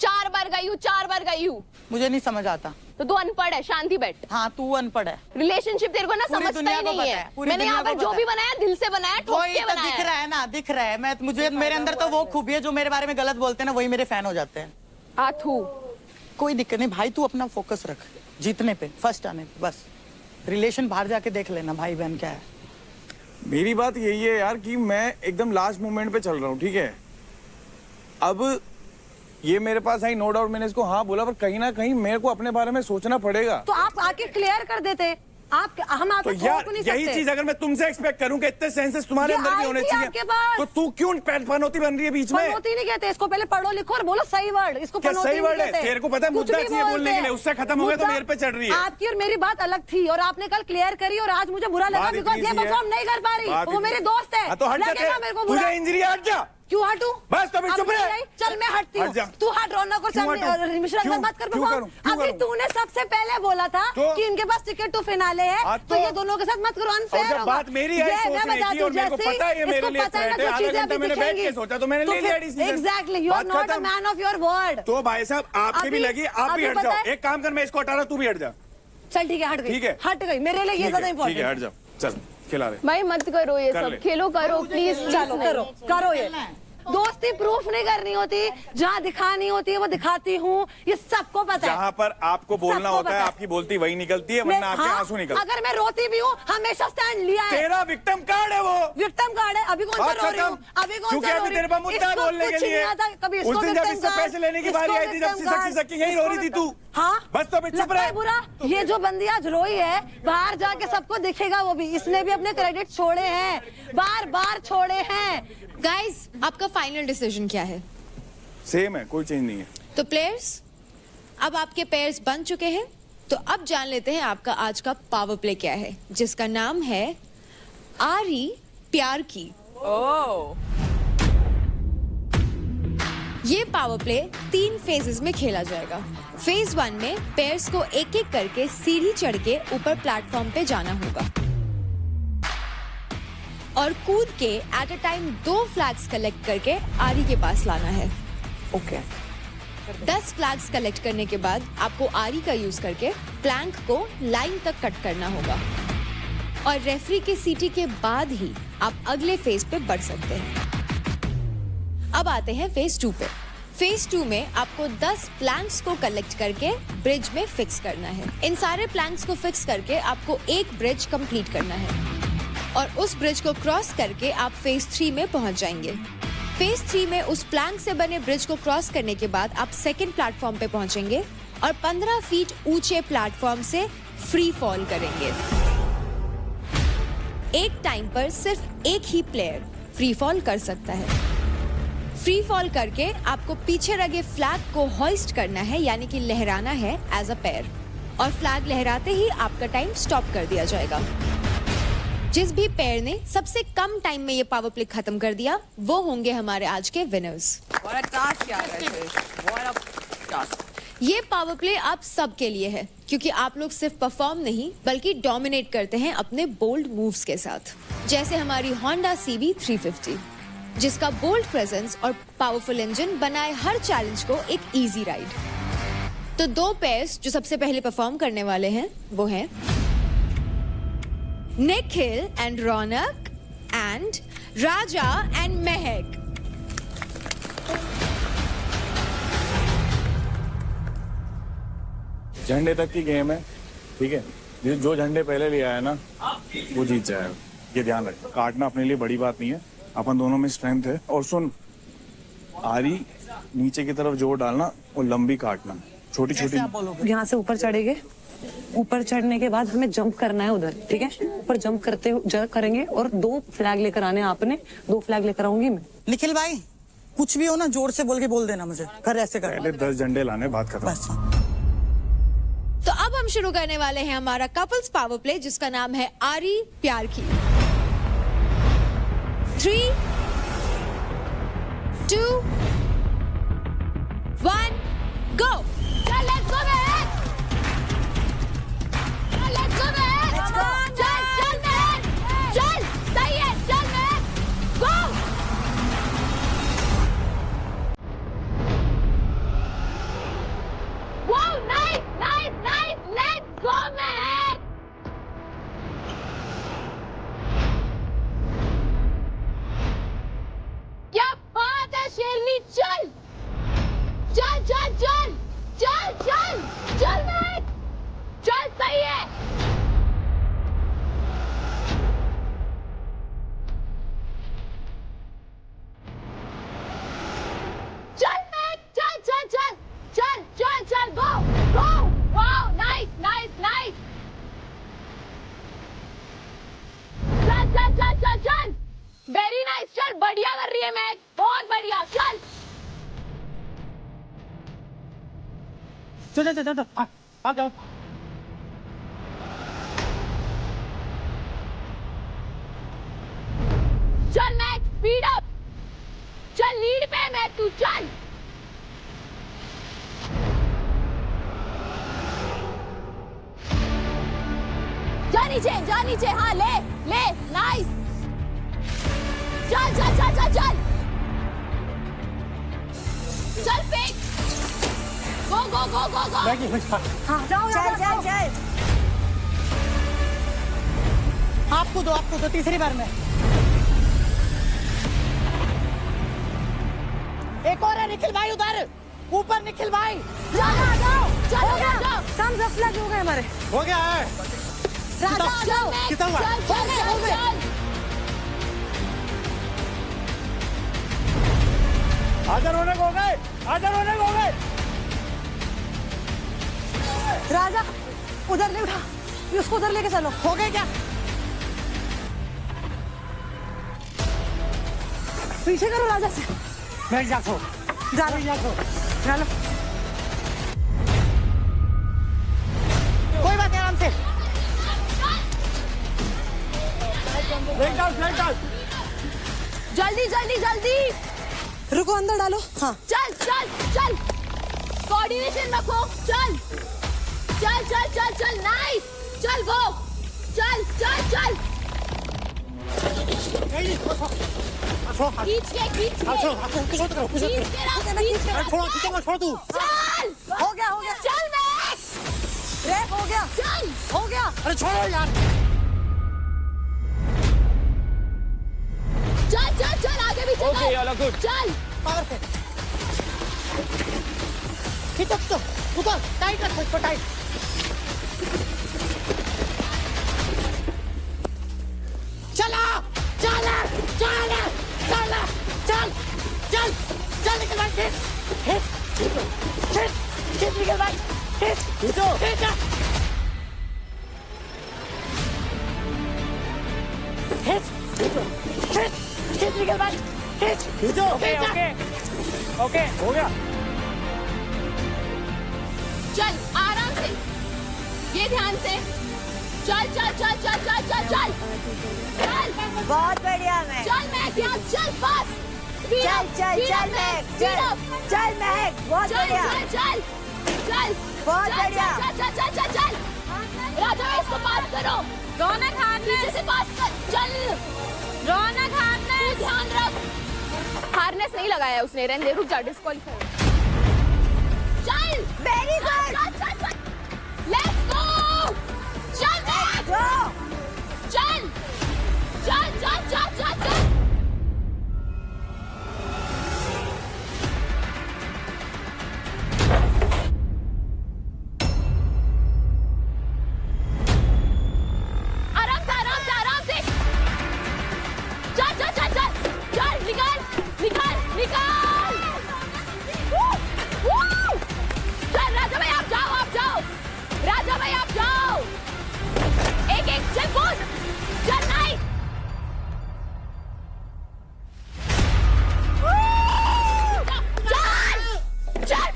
4 बार गई हूँ, 4 बार गई हूँ। मुझे नहीं समझ आता। तो तू अनपढ़ है, शांति बैठ। हाँ तू अनपढ़ है। रिलेशनशिप तेरे को ना पूरी समझता दुनिया ही को नहीं पता है। है, पूरी मैंने यहाँ दुनिया पर को जो पता भी है। बनाया दिल से बनाया, ठोक वही के तो बनाया दिख रहा है ना, दिख रहा है। मैं मुझे मेरे अंदर तो वो खूबी है, जो मेरे बारे में गलत बोलते हैं ना, वही मेरे फैन हो जाते हैं। आथू, कोई दिक्कत नहीं भाई, तू अपना फोकस रख जीतने पे, फर्स्ट आने पे बस। रिलेशन बाहर जाके देख लेना भाई बहन क्या है। मेरी बात यही है यार कि मैं एकदम लास्ट मोमेंट पे चल रहा हूँ, ठीक है। अब ये मेरे पास आई, नो डाउट मैंने इसको हाँ बोला, पर कहीं ना कहीं मेरे को अपने बारे में सोचना पड़ेगा। तो आप आके क्लियर कर देते। हम आपको तो यार थोप नहीं यही सकते। चीज अगर मैं तुमसे एक्सपेक्ट करूं कि इतने सेंसेस तुम्हारे ये अंदर भी आई होने थी चाहिए, आपके पास। तो तू क्यों पनौती बन रही है बीच में? पनौती नहीं कहते इसको, पहले पढ़ो लिखो और बोलो सही वर्ड। इसको क्या पनौती सही नहीं वर्ड है? कहते। तेरे को पता है कुछ मुद्दा भी चाहिए बोलने बोलते के लिए, उससे खत्म हो गया तो मुद्दा- मेरे पे चढ़ रही है। आपकी और मेरी बात अलग थी और आपने कल क्लियर करी और आज मुझे बुरा लगा बात बिकॉज इतनी ये सी है। परफॉर्म नहीं कर पा रही। बात वो इतनी- मेरे दोस्त है। हाँ, तो हट लगेगा जा, मेरे को बुरा। तुझे इंजरी है, हट जा। क्यों हटू? बस तो अभी चुप रह। चल मैं हटती हट जा। हूँ। तू हट, रौनक और क्यों चांदनी हटूं? और मिश्रा क्यों? मत कर क्यों perform। करूं? क्यों अभी करूं? तूने सबसे पहले बोला था तो? कि इनके पास टिकट टू फिनाले है, हाँ, तो ये दोनों के साथ मत करो, और अनफेयर जब होगा। बात मेरी है ये सोचने मैं बताती की और हूँ, मेरे को जैसे पता है ये मेरे इसको लिए पता है ना threat है, जो आधा चीजें घंटा अभी मैंने बैठ दिखेंगी। के सोचा तो मैंने ले लिया डिसीजन। एग्जैक्टली, यू आर बात नॉट अ खत्म। Man of your word. तो भाई साहब आपकी भी अभी- लगी, आप भी अभी हट पता जाओ। है- एक काम कर, मैं इसको हटा रहा हूं, तू भी हट जा। चल ठीक है, हट गई। ठीक है। हट गई, मेरे लिए ये ठीक ज्यादा है, इंपॉर्टेंट ठीक है, हट जा। चल खिला रहे। भाई मत करो ये कर सब, ले। खेलो करो प्लीज। चलो करो, करो ये। दोस्ती प्रूफ नहीं करनी होती, जहाँ दिखानी होती है वो दिखाती हूँ, ये सबको पता है। जहाँ पर आपको बोलना सबको होता है पता है। आपकी बोलती वही निकलती है, वरना आपके आंसू निकलते। अगर मैं रोती भी हूँ, हमेशा स्टैंड लिया है। तेरा विक्टिम कार्ड है वो। विक्टिम कार्ड है। अभी कौन सा बात रो रही हूँ? खत्म। अभी कौन क्योंकि सा रो अभी रही तेरे पास हूँ? मुद्दा है इसको बोलने के कुछ लिए। नहीं आता, कभी उस इसको दिन जब victim इससे card, पैसे लेने की बारी इसको आई थी, जब victim सिसक card, सिसक के यहीं रो रही थी तू। हाँ बस तो अभी चुप लगता है रह। बुरा। ये जो बंदी आज रोई है, बाहर जाके सबको दिखेगा वो भी। इसने भी अपने क्रेडिट छोड़े हैं, बार बार छोड़े हैं। गाइस, आपका फाइनल डिसीजन क्या है? सेम है, कोई चेंज नहीं है। तो प्लेयर्स, अब आपके पेयर्स बन चुके हैं, तो अब जान लेते हैं आपका आज का पावर प्ले क्या है, जिसका नाम है आरी प्यार की। ये पावर प्ले 3 फेजेस में खेला जाएगा। फेज 1 में पेयर्स को एक एक करके सीढ़ी चढ़ के ऊपर प्लेटफॉर्म पे जाना होगा। और कूद के at a time 2 flags collect करके आरी के पास लाना है। ओके 10 फ्लैग्स कलेक्ट करने के बाद आपको आरी का यूज करके प्लैंक को लाइन तक कट करना होगा और रेफरी के सीटी के बाद ही आप अगले फेज पे बढ़ सकते हैं। अब आते हैं फेज 2 पे। फेज 2 में आपको 10 प्लैंक्स को कलेक्ट करके ब्रिज में फिक्स करना है। इन सारे प्लैंक्स को फिक्स करके आपको एक ब्रिज कंप्लीट करना है और उस ब्रिज को क्रॉस करके आप फेज 3 में पहुंच जाएंगे। फेज 3 में उस प्लैंक से बने ब्रिज को क्रॉस करने के बाद आप सेकंड प्लेटफॉर्म पे पहुंचेंगे और 15 फीट ऊंचे प्लेटफॉर्म से फ्री फॉल करेंगे। एक टाइम पर सिर्फ एक ही प्लेयर फ्री फॉल कर सकता है। फ्री फॉल करके आपको पीछे लगे फ्लैग को हॉइस्ट करना है, यानी कि लहराना है एज अ पेयर, और फ्लैग लहराते ही आपका टाइम स्टॉप कर दिया जाएगा। जिस भी पेयर ने सबसे कम टाइम में ये पावर प्ले खत्म कर दिया वो होंगे हमारे आज के विनर्स। ये पावर प्ले आप सब के लिए है क्योंकि आप लोग सिर्फ परफॉर्म नहीं बल्कि डोमिनेट करते हैं अपने बोल्ड मूव्स के साथ, जैसे हमारी Honda CB 350 जिसका बोल्ड प्रेजेंस और पावरफुल इंजन बनाए हर चैलेंज को एक इजी राइड। तो 2 पेयर्स जो सबसे पहले परफॉर्म करने वाले हैं वो हैं Nikhil and Raunak and Raja and महक। झंडे तक की गेम है, ठीक है। जो झंडे पहले ले आया ना वो जीत जाएगा, ये ध्यान रख। काटना अपने लिए बड़ी बात नहीं है, अपन दोनों में स्ट्रेंथ है। और सुन, आरी नीचे की तरफ जोर डालना और लंबी काटना, छोटी छोटी। यहाँ से ऊपर चढ़ेंगे, ऊपर चढ़ने के बाद हमें जंप करना है उधर, ठीक है। ऊपर जंप करेंगे और 2 फ्लैग लेकर आने, आपने 2 फ्लैग लेकर आऊंगी मैं। निखिल भाई कुछ भी हो ना जोर से बोल देना मुझे, कर ऐसे कर। पहले 10 झंडे लाने, बात खत्म। बस। तो अब हम शुरू करने वाले हैं हमारा कपल्स पावर प्ले जिसका नाम है आरी प्यार की। 3, 2, 1 गो। Let's go Mahak, let's go महक, चल महक, चल, सही है, चल महक, गो। वाओ, नाइस, लेट्स गो महक। क्या बात है शेरनी, चल चल चल चल चल चल चल महक, चल, सही है। चल महक, चल चल चल चल चल चल, गो गो। वाओ, नाइस नाइस नाइस, चल चल चल चल चल, वेरी नाइस, चल, बढ़िया कर रही है महक, बहुत बढ़िया, चल चल आ जाओ। चल मैक, स्पीड अप, चल, लीड पे मैं, तू चल। जा नीचे, हाँ, ले ले, नाइस, चल चल चल चल चल चल, फेंक, गो गो गो गो गो। हाँ, जाओ चल चल चल। आपको दो तीसरी बार में। एक और है निखिल भाई उधर ऊपर, निखिल भाई जाओ, चलो जाओ, कम 10 फ्लैग हो गए हमारे। हो गया है। राजा, जाओ, कितना हुआ? चल चल चल चल। आजा रोने को हो गए, आजा रोने को हो गए। राजा उधर ले उठा, उसको उधर लेके चलो। हो गए क्या? पीछे करो राजा से। मैं जाता हूँ। चलो कोई बात नहीं, आराम से। जल्दी जल्दी जल्दी, रुको, अंदर डालो। हाँ, चल चल चल, कोऑर्डिनेशन रखो, चल चल चल चल चल, नाइस, चल गो, चल चल चल। खींच के खींच के छोड़ तू चल हो गया चल मैक्स ब्रेक हो गया चल हो गया अरे छोड़ो यार चल चल चल आगे भी चल Okay, all are good. चल पावर से खींचो उधर टाइट रखो इसको टाइट चला चल चल चल चल चल चल निकल भाई खींच निकल भाई खींचो खींच निकल भाई खींचो ओके हो गया चल आराम से ये ध्यान से चल चल चल चल चल चल चल चल बहुत बढ़िया मैं चल मैक्स यहाँ चल बस चल चल चल महक चल चल महक बहुत बढ़िया चल चल बहुत बढ़िया चल चल चल चल चल राजा इसको पास करो रौनक हार्नेस से पास कर चल रौनक हार्नेस ध्यान रख हार्नेस नहीं लगाया उसने रहने दे रुक जा डिस्क्वालीफाई चल वेरी गुड लेट्स गो चल गो चल चल चल चल चल चल आराम से चल चल चल चल चल निकाल चल राजा भाई आप जाओ राजा भाई आप जाओ एक चल कूद चल नहीं चल चल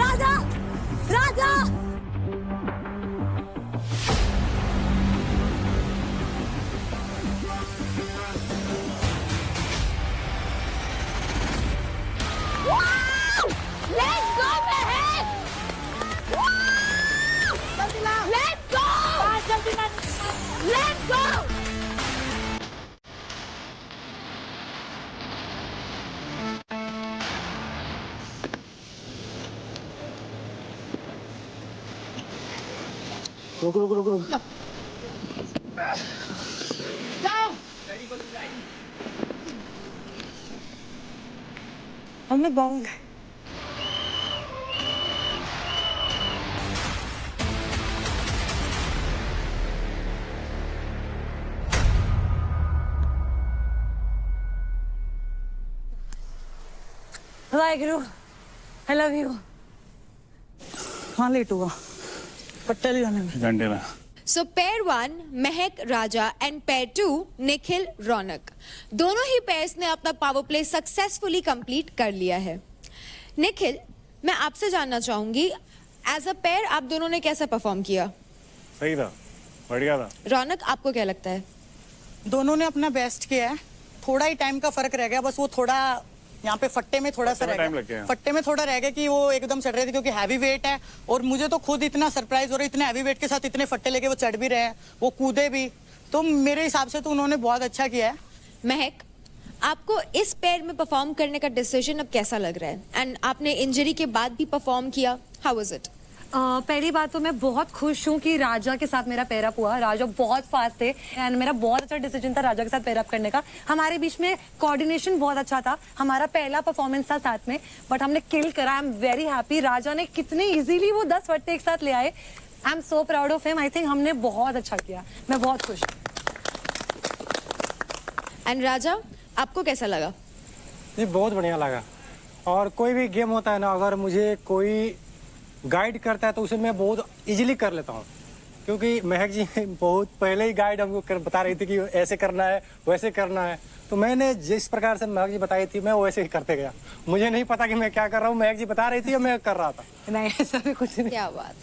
राजा Let's go, Mehak! Let's go! Let's go! रुको जाओ हमने Bong Waheguru I love you हाँ लेट हुआ पट्टे ले जाने में घंटे ना So pair 1 Mahak Raja and pair 2 Nikhil रौनक दोनों ही पेयर्स ने अपना पावर प्ले सक्सेसफुली कंप्लीट कर लिया है। निखिल मैं आपसे जानना चाहूंगी एज अ पेयर आप दोनों ने कैसा परफॉर्म किया? सही था बढ़िया था। रौनक आपको क्या लगता है? दोनों ने अपना बेस्ट किया है थोड़ा ही टाइम का फर्क रह गया बस वो थोड़ा यहाँ पे फट्टे में थोड़ा सा रह टाइम गया लग गया फट्टे में थोड़ा रह गया कि वो एकदम चढ़ रहे थे क्योंकि हैवी वेट है और मुझे तो खुद इतना सरप्राइज हो रहा है इतने हैवी वेट के साथ इतने फट्टे लेके वो चढ़ भी रहे हैं वो कूदे भी तो मेरे हिसाब से तो उन्होंने बहुत अच्छा किया है। महक आपको इस पेयर में परफॉर्म करने का डिसीजन अब कैसा लग रहा है एंड आपने इंजरी के बाद भी परफॉर्म किया हाउ वाज इट? पहली बात तो मैं बहुत खुश हूँ कि राजा के साथ मेरा पेयर अप हुआ। राजा बहुत फास्ट थे एंड मेरा बहुत अच्छा डिसीजन था राजा के साथ पेयर अप करने का। हमारे बीच में कोऑर्डिनेशन बहुत अच्छा था। हमारा पहला परफॉर्मेंस था साथ में बट हमने किल करा। I am very happy. Raja ने कितने इजीली वो 10 फट्टे एक साथ ले आए। I am so proud of him. I think हमने बहुत अच्छा किया। मैं बहुत खुश हूँ। एंड राजा आपको कैसा लगा? ये बहुत बढ़िया लगा और कोई भी गेम होता है ना अगर मुझे कोई गाइड करता है तो उसे मैं बहुत इजीली कर लेता हूँ क्योंकि महक जी बहुत पहले ही गाइड हमको बता रही थी कि ऐसे करना है वैसे करना है तो मैंने जिस प्रकार से महक जी बताई थी मैं वैसे ही करते गया। मुझे नहीं पता कि मैं क्या कर रहा हूँ महक जी बता रही थी और मैं कर रहा था। नहीं ऐसा भी कुछ नहीं। क्या बात।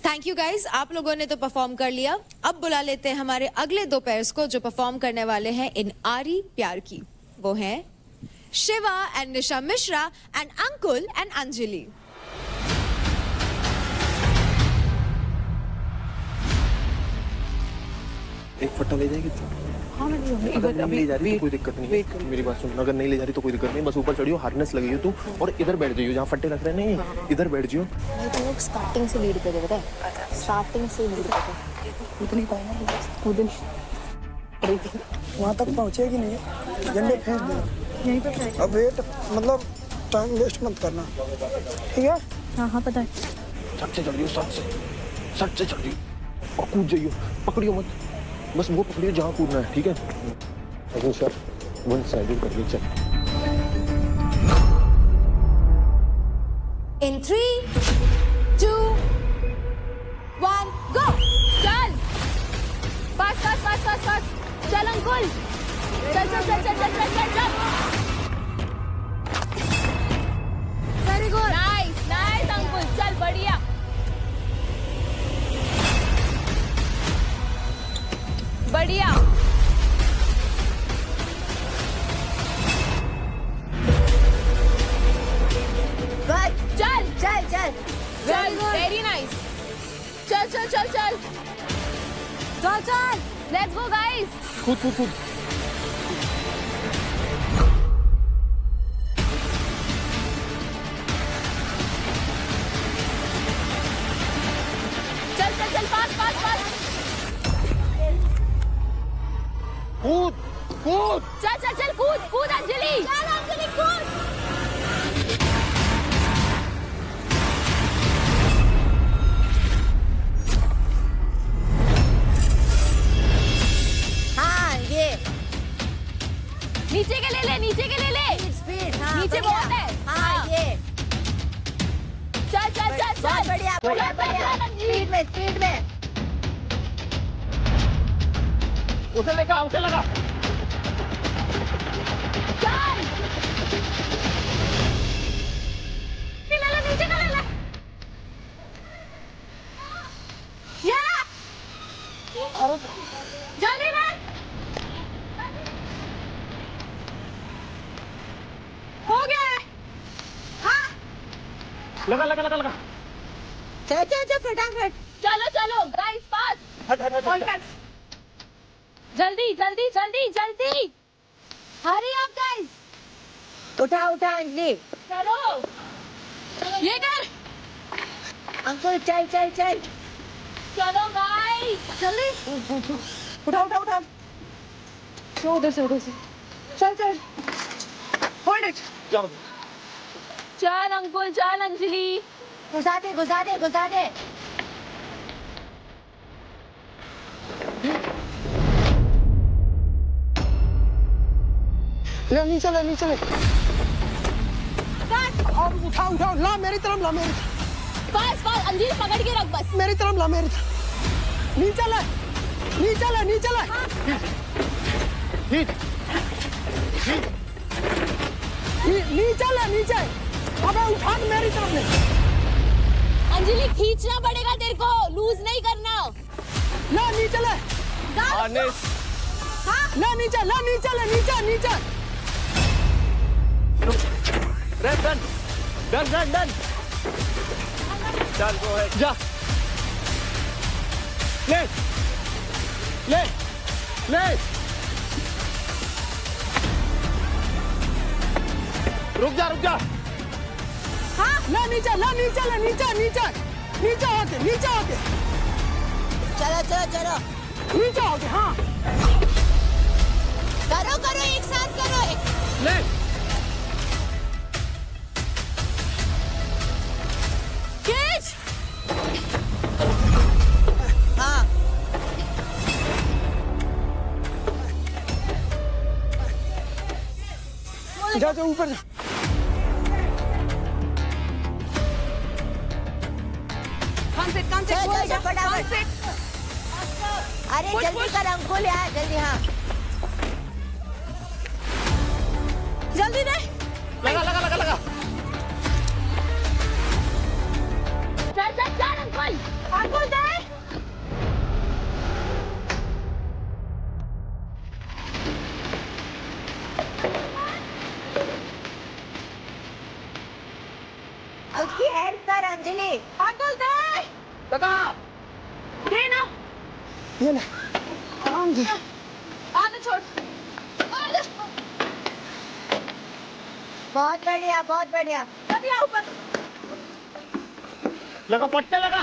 थैंक यू गाइज आप लोगों ने तो परफॉर्म कर लिया। अब बुला लेते हैं हमारे अगले 2 पेयर्स को जो परफॉर्म करने वाले हैं इन आरी प्यार की। वो हैं Shiva and Nisha Mishra and Ankul and Anjali. पट्टा ले जाएगी? हाँ मैं नहीं होंगी। अगर नहीं ले जा रही तो कोई दिक्कत नहीं है, मेरी बात सुन, अगर नहीं ले जा रही तो कोई दिक्कत नहीं, बस ऊपर चढ़ियो, हार्नेस लगी हो तू और इधर बैठ जाइयो जहाँ फट्टे रख रहे हैं, नहीं इधर बैठ जाइयो। मैं तो लोग स्टार्टिंग से लीड पे थे, पता है, स्टार्टिंग से लीड पे थे। कूद नहीं पाएंगे, कूद नहीं, वहाँ तक पहुँचेगी नहीं, झंडे फेंक दे यहीं पे फेंक। अब वेट, मतलब टाइम वेस्ट मत करना, ठीक है? हाँ हाँ पता है। सट से चल रही हो, सट से चल रही हो और कूद जाइयो, पकड़ियो मत, बस वो पकड़ियो जहाँ कूदना है, ठीक है? अगले शॉट वन साइडेड कर चल। In 3, 2, 1, go! चल! फास्ट! चल अंकुल! चल! Very good! Nice अंकुल! चल बढ़िया! बढ़िया! चल! Very nice! चल! Let's go guys! कूद। चल फास्ट! कूद। चल कूद अंजलि! चल अंजलि कूद! हाँ ये नीचे के ले ले! स्पीड, हाँ नीचे बढ़िया। बहुत है। हाँ ये चल! बहुत बढ़िया, स्पीड में। उसे लगा। चल! नीचे का ले ले! ये! जल्दी में! हो गया है! हाँ! लगा। चल फटाफट। चलो गाइस फास्ट! जल्दी! Hurry up guys! उठा अंजलि। चलो! ये कर! अंकुल चल। चलो गाइस! जल्दी उठा। क्यों उधर से? चल। Hold it. चल अंकुल, चल अंजलि! घुसा दे। ले नीचे और उठा ला मेरी तरफ फास्ट अंजलि पकड़ के रख बस! मेरी तरफ नीचे ले नीचे अबे उठा मेरी तरफ ले। अंजलि खींचना पड़ेगा तेरे को, लूज नहीं करना। ला नीचे ले। ला नीचे डन। चल गो है, जा। ले। रुक जा। हाँ ला नीचे होके चलो नीचे होके। हाँ करो एक साथ करो। ले। खींच! हाँ जा ऊपर जा। चल फटाफट। अरे जल्दी कर अंकुल यार, जल्दी। हाँ जल्दी दे! लगा। चल अंकुल दे! उसकी हेल्प कर अंजलि। अंकुल दे! लगा। दे ना! ये ले। बहुत बढ़िया, बहुत बढ़िया। लगा पट्टे लगा।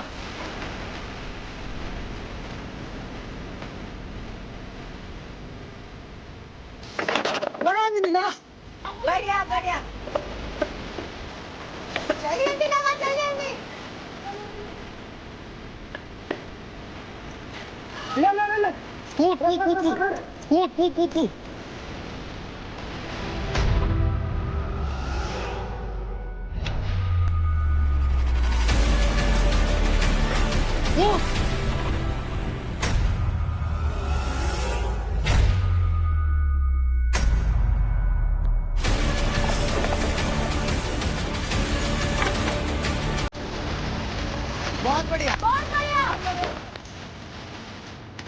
बढ़िया बढ़िया। चलिए लगा, चलिए। ले। कूद।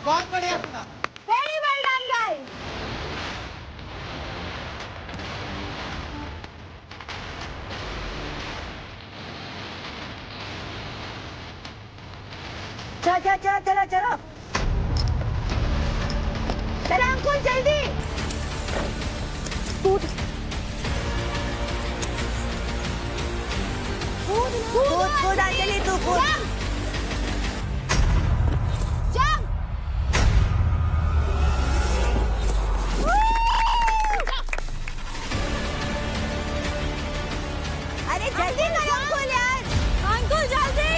बहुत बढ़िया। Very well done, guys. चलो। चलो अंकुल जल्दी। कूद अंजलि तू कूद। अरे जल्दी करो अंकुल यार। अंकुल जल्दी।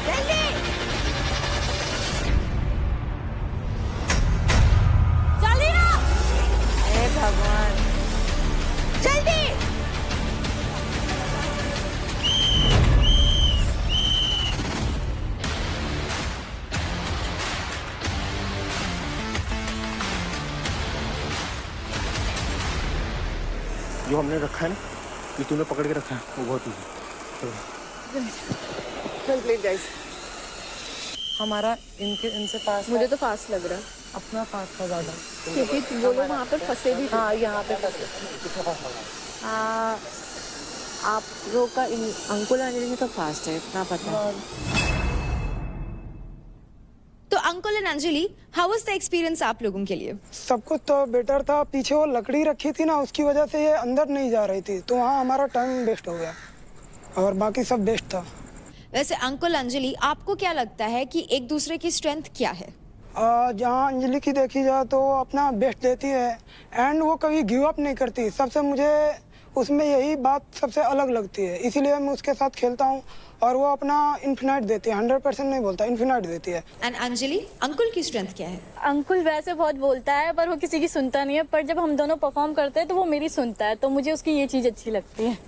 जल्दी। जल्दी ना। अरे भगवान। जल्दी। जो हमने रखा है ना, जो तूने पकड़ के रखा है वो बहुत इजी। चल प्लीज गाइस। हमारा इनसे पास मुझे तो फास्ट लग रहा है अपना पास था ज्यादा, क्योंकि वो लोग वहाँ पर फंसे भी थे। हाँ यहाँ पे फंसे। आप लोग का अंकुल अंजलि से तो फास्ट है, इतना पता है। तो Ankul and Anjali, how was the experience आप लोगों के लिए? सब कुछ तो बेटर था। पीछे वो लकड़ी रखी थी ना, उसकी वजह से ये अंदर नहीं जा रही थी, तो वहाँ हमारा टाइम वेस्ट हो गया और बाकी सब बेस्ट था। वैसे अंकुल अंजलि, आपको क्या लगता है कि एक दूसरे की स्ट्रेंथ क्या है? जहाँ अंजलि की देखी जाए तो वो अपना बेस्ट देती है एंड वो कभी गिव अप नहीं करती। सबसे मुझे उसमें यही बात सबसे अलग लगती है, इसीलिए मैं उसके साथ खेलता हूँ। और वो अपना इन्फिनाइट देती है, 100% नहीं बोलता, इन्फिनाइट देती है। एंड अंजलि, अंकुल की स्ट्रेंथ क्या है? अंकुल वैसे बहुत बोलता है पर वो किसी की सुनता नहीं है, पर जब हम दोनों परफॉर्म करते हैं तो वो मेरी सुनता है, तो मुझे उसकी ये चीज अच्छी लगती है।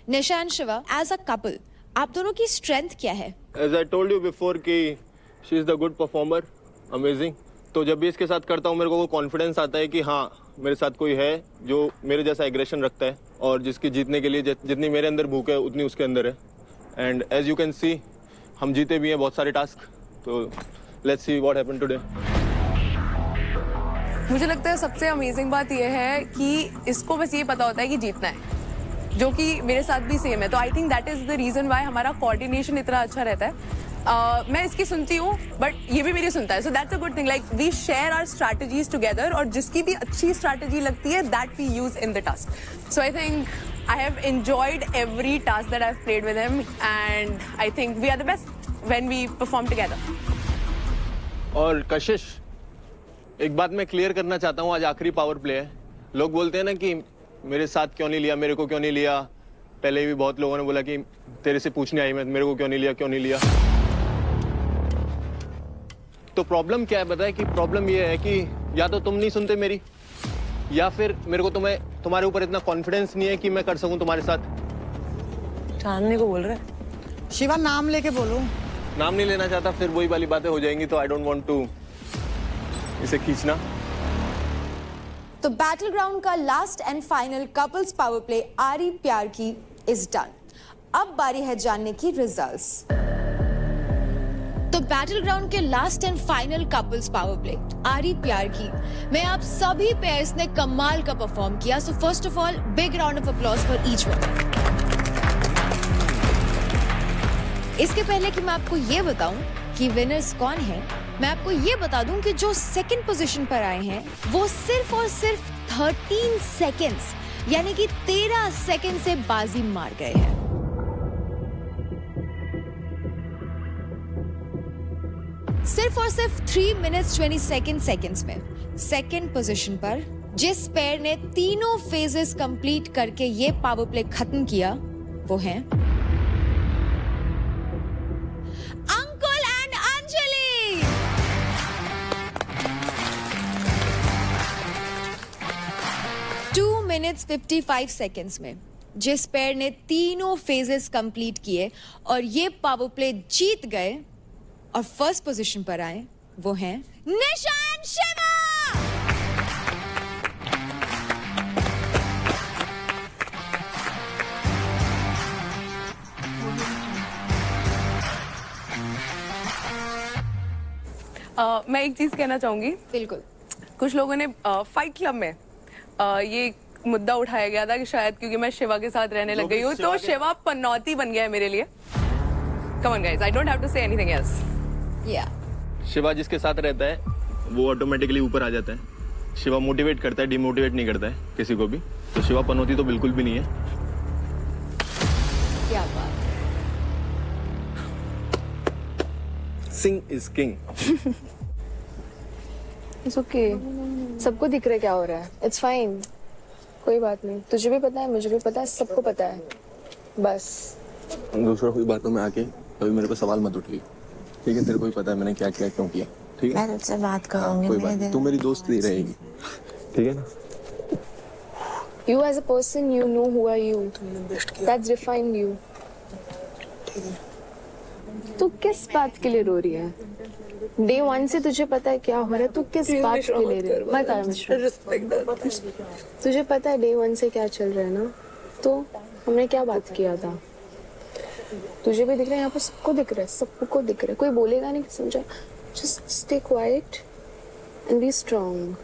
Nisha and Shiva, as a couple आप दोनों की स्ट्रेंथ क्या है? As I told you before कि she is the good performer, amazing। तो जब भी इसके साथ करता हूँ मेरे को वो कॉन्फिडेंस आता है कि हाँ मेरे साथ कोई है जो मेरे जैसा एग्रेशन रखता है और जिसकी जीतने के लिए जितनी मेरे अंदर भूख है उतनी उसके अंदर है। And as you can see हम जीते भी हैं बहुत सारे टास्क, तो let's see what happened today. मुझे लगता है सबसे अमेजिंग बात यह है कि इसको बस ये पता होता है कि जीतना है, जो कि मेरे साथ भी सेम है। तो I think that is the reason why हमारा कोऑर्डिनेशन इतना अच्छा रहता है। मैं इसकी सुनती हूँ बट ये भी मेरी सुनता है, so that's a good thing. Like we share our strategies together और जिसकी भी अच्छी स्ट्रैटेजी लगती है that we use in the task. So I think I have enjoyed every task that I have played with him and I think we are the best when we perform together. और कशिश, एक बात मैं clear करना चाहता हूँ, आज आखिरी power play है। लोग बोलते हैं ना कि मेरे साथ क्यों नहीं लिया, मेरे को क्यों नहीं लिया। पहले भी बहुत लोगों ने बोला कि तेरे से पूछने आई मैं, मेरे को क्यों नहीं लिया। तो प्रॉब्लम क्या है बताए? कि प्रॉब्लम ये है कि या तो तुम नहीं सुनते मेरी, या फिर मेरे को तुम्हारे ऊपर इतना कॉन्फिडेंस नहीं है कि मैं कर सकूं तुम्हारे साथ। जानने को बोल रहे हैं। शिवा नाम लेके बोलो। नाम नहीं लेना चाहता, फिर वही वाली बातें हो जाएंगी, तो आई डोंट वांट टू इसे खींचना। तो बैटल ग्राउंड का last and final couples power play आरी प्यार की इज डन। अब बारी है जानने की रिजल्ट्स। तो बैटल ग्राउंड के last and final couples power play आरी प्यार की में आप सभी पेयर्स ने कमाल का परफॉर्म किया। So first of all big round of applause for each one. इसके पहले कि मैं आपको ये बताऊं कि विनर्स कौन है, मैं आपको ये बता दूं कि जो सेकंड पोजीशन पर आए हैं वो सिर्फ और सिर्फ 13 सेकंड्स यानी कि 13 सेकंड से बाजी मार गए हैं। सिर्फ और सिर्फ 3 मिनट्स 27 सेकंड्स में सेकंड पोजीशन पर जिस पेयर ने तीनों फेजेस कंप्लीट करके ये पावर प्ले खत्म किया वो हैं Ankul and Anjali. Two minutes 55 seconds में जिस पेयर ने तीनों फेजेस कंप्लीट किए और ये पावर प्ले जीत गए और फर्स्ट पोजीशन पर आए वो हैं निशा एंड शिवा। मैं एक चीज कहना चाहूंगी। बिल्कुल। कुछ लोगों ने फाइट क्लब में ये मुद्दा उठाया गया था कि शायद क्योंकि मैं शिवा के साथ रहने लग गई हूँ तो शिवा पनौती बन गया है मेरे लिए। Come on guys, I don't have to say anything else. या शिवा जिसके साथ रहता है वो ऑटोमेटिकली ऊपर आ जाता है। शिवा मोटिवेट करता है, डिमोटिवेट नहीं करता है किसी को भी। तो शिवा पनौती तो बिल्कुल भी नहीं है। क्या बात। सिंग इज किंग। इट्स ओके, सबको दिख रहा है क्या हो रहा है। इट्स फाइन, कोई बात नहीं। तुझे भी पता है, मुझे भी पता है, सबको पता है। बस दूसरों की बातों में आके कभी मेरे पे सवाल मत उठाइए, ठीक है? तेरे को ही पता है मैंने क्या किया, क्यों किया, ठीक है? मैं तुझसे बात करूंगी। कोई बात, तू मेरी दोस्त ही रहेगी, ठीक है ना? You as a person, you know who are you. That's defined you. तू किस बात के लिए रो रही है? Day 1 से तुझे पता है क्या हो रहा है, तू किस बात के लिए रो रही है? मत आ मिश्रा। तुझे पता है Day 1 से क्या चल रहा है ना? तो हमने क्या बात किया था? तुझे भी दिख रहा है, यहाँ पर सबको दिख रहा है, सबको दिख रहा है। कोई बोलेगा नहीं, समझा? Just stay quiet and be strong.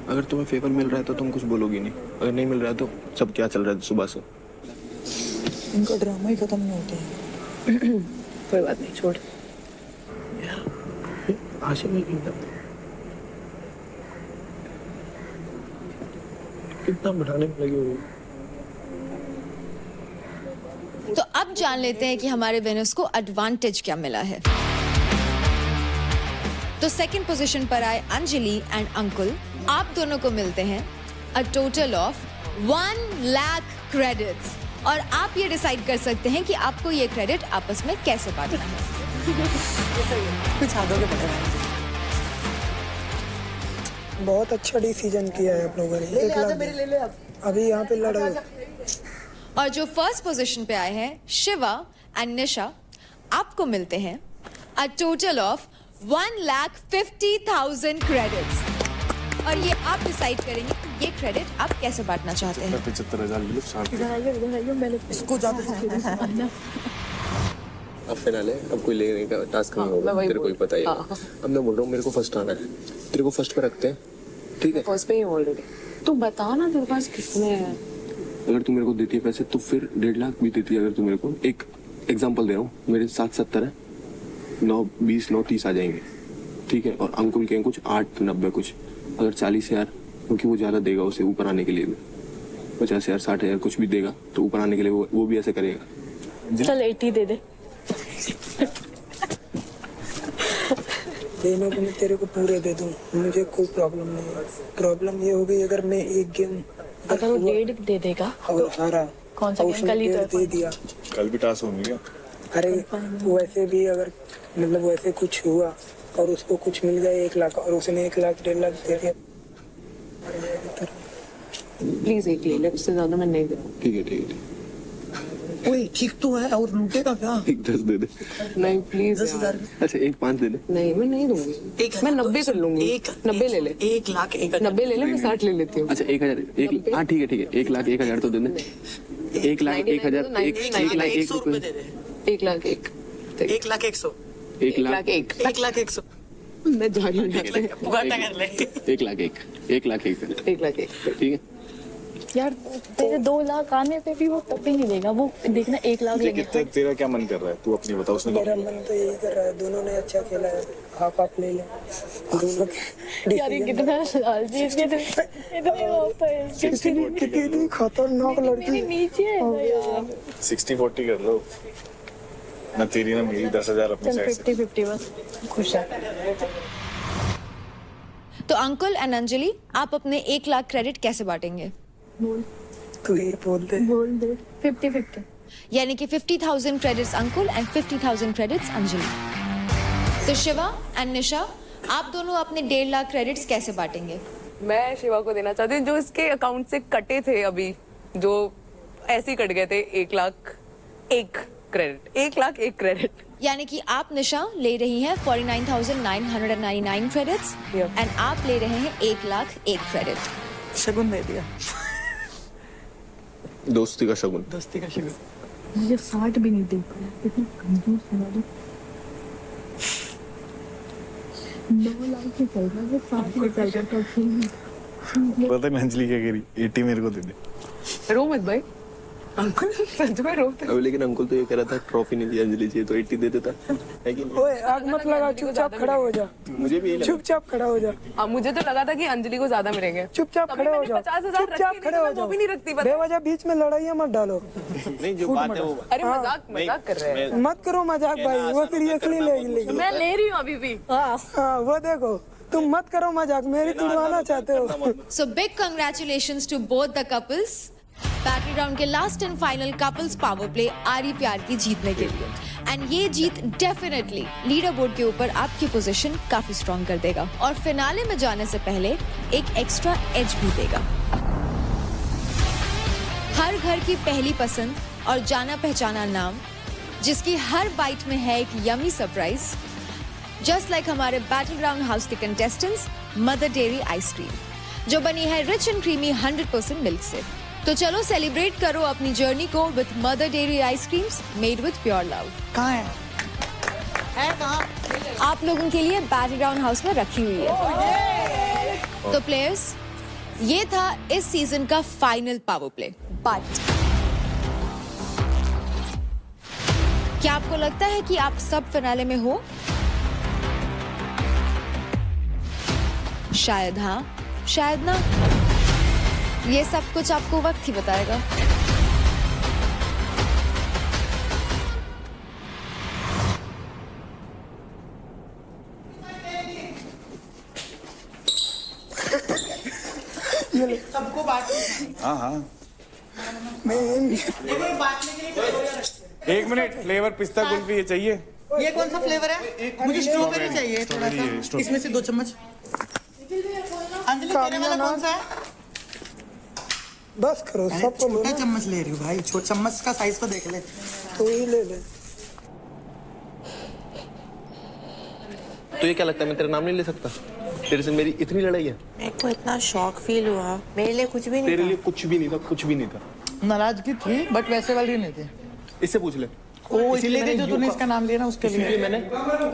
अगर तुम्हें फेवर मिल रहा है तो तुम कुछ बोलोगी नहीं, अगर नहीं मिल रहा है तो सब क्या चल रहा है सुबह से? इनका ड्रामा ही खत्म नहीं होता है। कोई बात नहीं, छोड़। आशा में कितना बढ़ाने में लगी हुई। तो अब जान लेते हैं कि हमारे विनर्स को एडवांटेज क्या मिला है। तो सेकंड पोजीशन पर आए अंजलि एंड अंकुल। आप दोनों को मिलते हैं a total of 1 lakh credits और आप ये डिसाइड कर सकते हैं कि आपको ये क्रेडिट आपस में कैसे बांटना है। कुछ आगे बहुत अच्छा डिसीजन किया है आप लोगों ने। 1 लाख अभी यहाँ पे लड़ाई। और जो फर्स्ट पोजीशन पे आए हैं शिवा एंड निशा, आपको मिलते हैं अ टोटल ऑफ 1,50,000 क्रेडिट्स और ये आप डिसाइड करेंगे कि ये क्रेडिट आप कैसे बांटना चाहते हैं। 75,000 इसको ज्यादा अब फिनाले, अब कोई लेने का टास्क नहीं होगा, तेरे को ही पता ही है। अब मैं बोल रहा हूँ मेरे को फर्स्ट आना है, तेरे को फर्स्ट पे रखते हैं, ठीक है? फर्स्ट पे ही ऑलरेडी। तू बता ना तेरे पास कितने हैं? अगर तू मेरे को देती है पैसे तो फिर 1.5 लाख भी देती है। अगर तू मेरे को एक एग्जांपल दे रहा हूँ, मेरे 770 है, 9, 20, 9, 30 आ जाएंगे, ठीक है? और अंकुल के कुछ 8, 90 कुछ। अगर 40,000, क्योंकि वो ज्यादा देगा उसे ऊपर आने के लिए भी, 50,000, 60,000 कुछ भी देगा तो ऊपर आने के लिए वो भी ऐसे करेगा। चल 80 दे दे। देने को मैं तेरे को पूरे दे दूं, मुझे कोई प्रॉब्लम नहीं है। प्रॉब्लम ये हो गई अगर मैं एक गेम अगर वो 1.5 दे देगा और हारा, कौन सा गेम? कल ही तो दे दिया। कल भी टास्क होंगे क्या? अरे वैसे भी अगर मतलब वैसे कुछ हुआ और उसको कुछ मिल गया 1 लाख और उसने 1 लाख 1.5 लाख दे दिया, प्लीज 1 ले ले, उससे ज्यादा मैं नहीं दूंगा। ठीक है, ठीक है, कोई ठीक तो है और लूटेगा क्या? एक 10 दे दे। नहीं प्लीज 10,000। अच्छा एक 5 दे दे। नहीं मैं नहीं दूंगी। मैं 90 कर लूंगी। 90 ले ले। 1 लाख 90 ले ले, मैं 60 ले लेती हूँ। अच्छा 1,000, हाँ ठीक है, 1 लाख 1,000 तो दे दे। 1 लाख 1,000, 1 लाख 1 रुपए दे दे। 1 लाख 1, 1 लाख 100, 1 लाख 1 1 लाख 100 मैं जा रही हूँ। पुगाटा कर ले। 1 लाख 1, 1 लाख 1, 1 लाख 1, ठीक है? यार तेरे 2 लाख आने पे भी वो तब भी नहीं देगा, वो देखना 1 लाख तुझे लेगा। कितना तेरा क्या मन कर रहा है, तू अपनी बता। उसने मेरा मन तो यही कर रहा है, दोनों ने अच्छा खेला है, हाफ हाफ ले लें दोनों। यार ये कितना लालची, इसके इतने होता है, कितनी खतरनाक लड़की। नीचे है ना यार। 60-40 कर लो ना, तेरी ना मेरी 10,000 अपनी चल साइड से। 50-50 बस, खुश है। तो अंकुल एंड अंजलि, आप अपने 1 लाख क्रेडिट कैसे बांटेंगे? तू ही बोल दे। 50-50। यानी कि 50,000 credits Ankul and 50,000 credits Anjali. तो शिवा एंड निशा, आप दोनों अपने 1.5 लाख क्रेडिट्स कैसे बांटेंगे? मैं शिवा को देना चाहती हूँ, जो इसके अकाउंट से कटे थे अभी, जो ऐसे ही कट गए थे। 1 लाख 1 क्रेडिट, 1 लाख 1 क्रेडिट। यानी कि आप निशा ले रही हैं 49,999 क्रेडिट्स एंड आप ले रहे हैं 1 लाख 1 क्रेडिट। शगुन दे दिया, दोस्ती का शगुन। दोस्ती का शगुन। मुझे 60 भी नहीं दे पाया, इतना कंजूस है ना। 9 लाख से चल रहा है, 60 में चल रहा है। पता है अंजलि क्या करी, 80 मेरे को दे दे। रो मत भाई, अंकुल सच में रोते। अब लेकिन अंकुल तो ये कह रहा था ट्रॉफी नहीं दी अंजलि चाहिए, तो 80 दे देता है कि नहीं? ओए आग मत लगा, चुपचाप खड़ा हो जा। मुझे भी यही लगा। चुपचाप खड़ा हो जा। अब मुझे तो लगा था कि अंजलि को ज्यादा मिलेंगे। चुपचाप खड़े हो जाओ। 50,000 चुपचाप खड़े हो जाओ। वो भी नहीं रखती। बेवजह बीच में लड़ाइयाँ मत डालो। नहीं, जो बात है वो अरे मजाक कर रहे हैं। मत करो मजाक भाई, वो सीरियसली लेगी। मैं ले रही हूँ अभी भी। हाँ वो देखो, तुम मत करो मजाक, मेरी तुड़वाना चाहते हो। So big congratulations to both the couples. Battle round के last and final couples power play आरी प्यार की जीतने के लिए, एंड ये जीत डेफिनेटली लीडर बोर्ड के ऊपर आपकी पोजीशन काफी स्ट्रॉन्ग कर देगा और फिनाले में जाने से पहले एक एक्स्ट्रा एज भी देगा। हर घर की पहली पसंद और जाना पहचाना नाम, जिसकी हर बाइट में है एक यमी सरप्राइज, जस्ट लाइक हमारे बैटल ग्राउंड हाउस के कंटेस्टेंट्स मदर डेयरी आइसक्रीम, जो बनी है रिच एंड क्रीमी 100% मिल्क से। तो चलो सेलिब्रेट करो अपनी जर्नी को with mother dairy ice creams made with pure love. कहाँ है? है कहाँ? आप लोगों के लिए बैटल ग्राउंड हाउस में रखी हुई है। तो प्लेयर्स, ये था इस सीजन का फाइनल पावर प्ले, बट क्या आपको लगता है कि आप सब फिनाले में हो? शायद हाँ, शायद ना। ये सब कुछ आपको वक्त ही बताएगा। सबको बांटना। हाँ हाँ, बांटने के लिए 1 मिनट, फ्लेवर पिस्ता कुल्फी ये चाहिए। ये कौन सा फ्लेवर है? मुझे स्ट्रॉबेरी चाहिए थोड़ा सा। इसमें से 2 चम्मच। अंजलि तेरे वाला कौन सा है? बस करो, सबको लो छोटा ना। चम्मच ले रही हूँ भाई, छोटा चम्मच का साइज तो देख ले। तू ही ले ले। तो ये क्या लगता है, मैं तेरा नाम नहीं ले सकता? तेरे से मेरी इतनी लड़ाई है? मेरे को इतना शॉक फील हुआ, मेरे लिए कुछ भी नहीं तेरे था। लिए कुछ भी नहीं था, कुछ भी नहीं था। नाराजगी थी बट वैसे वाली नहीं थी। इससे पूछ ले। वो इसलिए थी जो तूने इसका नाम लिया ना, उसके लिए।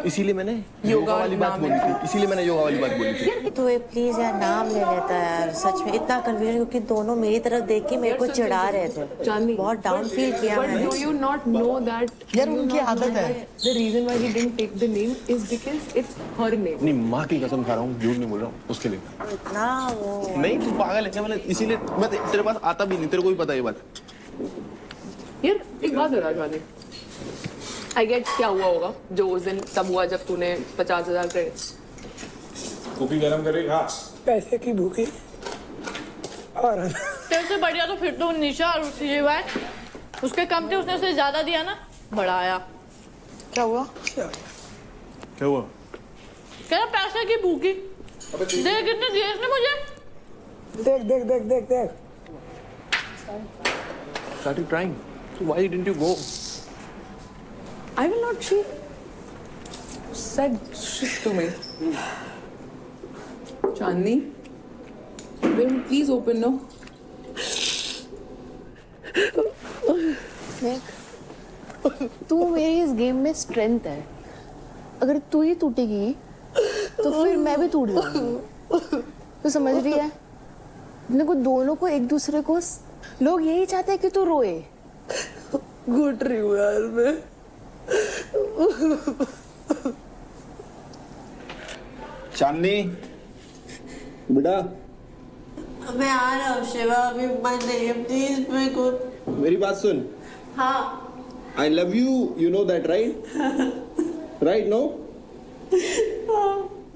इसीलिए मैंने योगा वाली बात बोली थी। इसीलिए मैंने योगा वाली बात बोली थी। तो ये प्लीज यार नाम ले लेता है यार, सच में इतना कंफ्यूजन, क्योंकि दोनों मेरी तरफ देख के मेरे को चिढ़ा रहे थे। बहुत डाउन फील किया मैंने। Do you not know that यार उनकी आदत है। the reason why he didn't take the name is because it's her name. नहीं, माँ की कसम खा रहा हूँ, झूठ नहीं बोल रहा हूँ उसके लिए। इतना वो नहीं, तू पागल है, मतलब इसीलिए मैं तेरे पास आता भी नहीं, तेरे को भी पता है ये बात। यार एक बात बता शादी, आई गेट क्या हुआ होगा जो उस दिन तब हुआ जब तूने 50,000 क्रेडिट्स। कॉफी गरम करे। हाँ, पैसे की भूखी और तेरे से बढ़िया तो फिर तो निशा और शिवा, उसके कम थे, उसने उसे ज्यादा दिया ना, बड़ा आया। क्या हुआ? क्या हुआ? कह रहा पैसे की भूखी। देख कितने दिए इसने मुझे। देख देख देख देख देख। Started trying. So why didn't you go? I will not. She said shit to me. Chandni, will you please open now? तू मेरी इस गेम में स्ट्रेंथ है। अगर तू ही टूटेगी तो फिर मैं भी टूट जाऊंगी। तू समझ रही है? अपने को दोनों को एक दूसरे को लोग यही चाहते हैं कि तू रोए। घुट रही हूँ यार मैं। चांदनी बेटा मैं आ रहा हूँ शिवा, अभी मन नहीं है, प्लीज मेरे को। मेरी बात सुन। हाँ I love you, you know that right? Right no?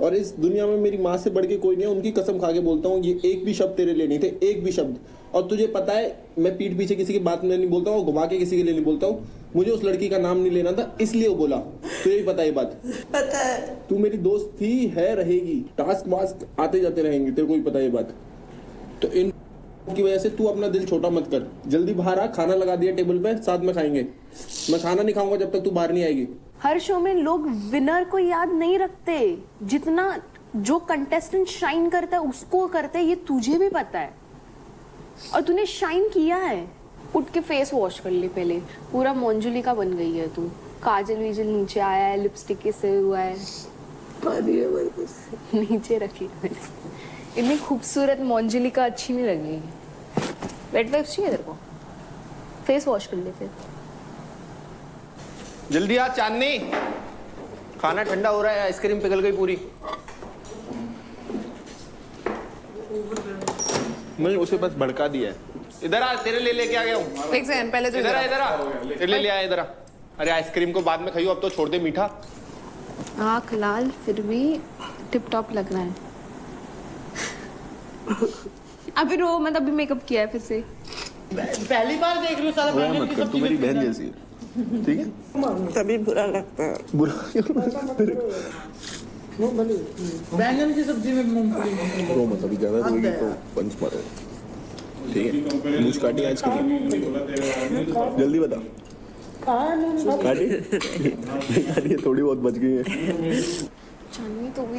और इस दुनिया में मेरी माँ से बढ़ के कोई नहीं है, उनकी कसम खा के बोलता हूँ, ये एक भी शब्द तेरे लिए नहीं थे, एक भी शब्द। और तुझे पता है मैं पीठ पीछे किसी की बात में नहीं बोलता हूँ, घुमा के किसी के लिए नहीं बोलता हूँ। मुझे उस लड़की का नाम नहीं लेना था, इसलिए वो बोला। तुझे भी पता है ये बात? पता है। तू मेरी दोस्त थी, है, रहेगी। टास्क वास्क आते जाते रहेंगे, तेरे को भी पता है ये बात। तो इन की वजह से तू अपना दिल छोटा मत कर। जल्दी बाहर आ, खाना लगा दिया टेबल पे, साथ में खाएंगे। मैं खाना नहीं खाऊंगा जब तक तू बाहर नहीं आएगी। हर शो में लोग विनर को याद नहीं रखते, जितना जो कंटेस्टेंट शाइन करता है उसको करते हैं, ये तुझे भी पता है और तूने शाइन किया है। उठ के फेस वॉश कर ले पहले, पूरा मोंजुली का बन गई है तू। काजल वीजल नीचे आया है, लिपस्टिक से हुआ है, नीचे रखी मैंने। इतनी खूबसूरत मोंजुली का अच्छी नहीं लगेगी। वेट वाइप्स चाहिए तेरे को? फेस वॉश कर ले फिर। जल्दी आ चांदनी, खाना ठंडा हो रहा है, आइसक्रीम पिघल गई पूरी। मैंने उसे बस भड़का दिया है। इधर आ, तेरे लिए लेके आ गया हूँ। एक सेकंड पहले तो इधर आ, इधर आ, तेरे लिए ले आया, इधर आ। अरे आइसक्रीम को बाद में खाइयो, अब तो छोड़ दे मीठा। आँख लाल फिर भी टिप टॉप लग रहा है। अभी रो मत, अभी मेकअप किया है फिर से। पहली बार देख रही हूँ साला बैंगन की सब्जी। तू मेरी बहन जैसी है, ठीक है? तभी बुरा लगता है। बुरा बैंगन की सब्जी में मूंगफली। रो मत, अभी ज्यादा रोगी तो पंच मारो, ठीक है? मुझ काटी आज की, जल्दी बता। काटी काटी, थोड़ी बहुत बच गई है। चांदनी तो भी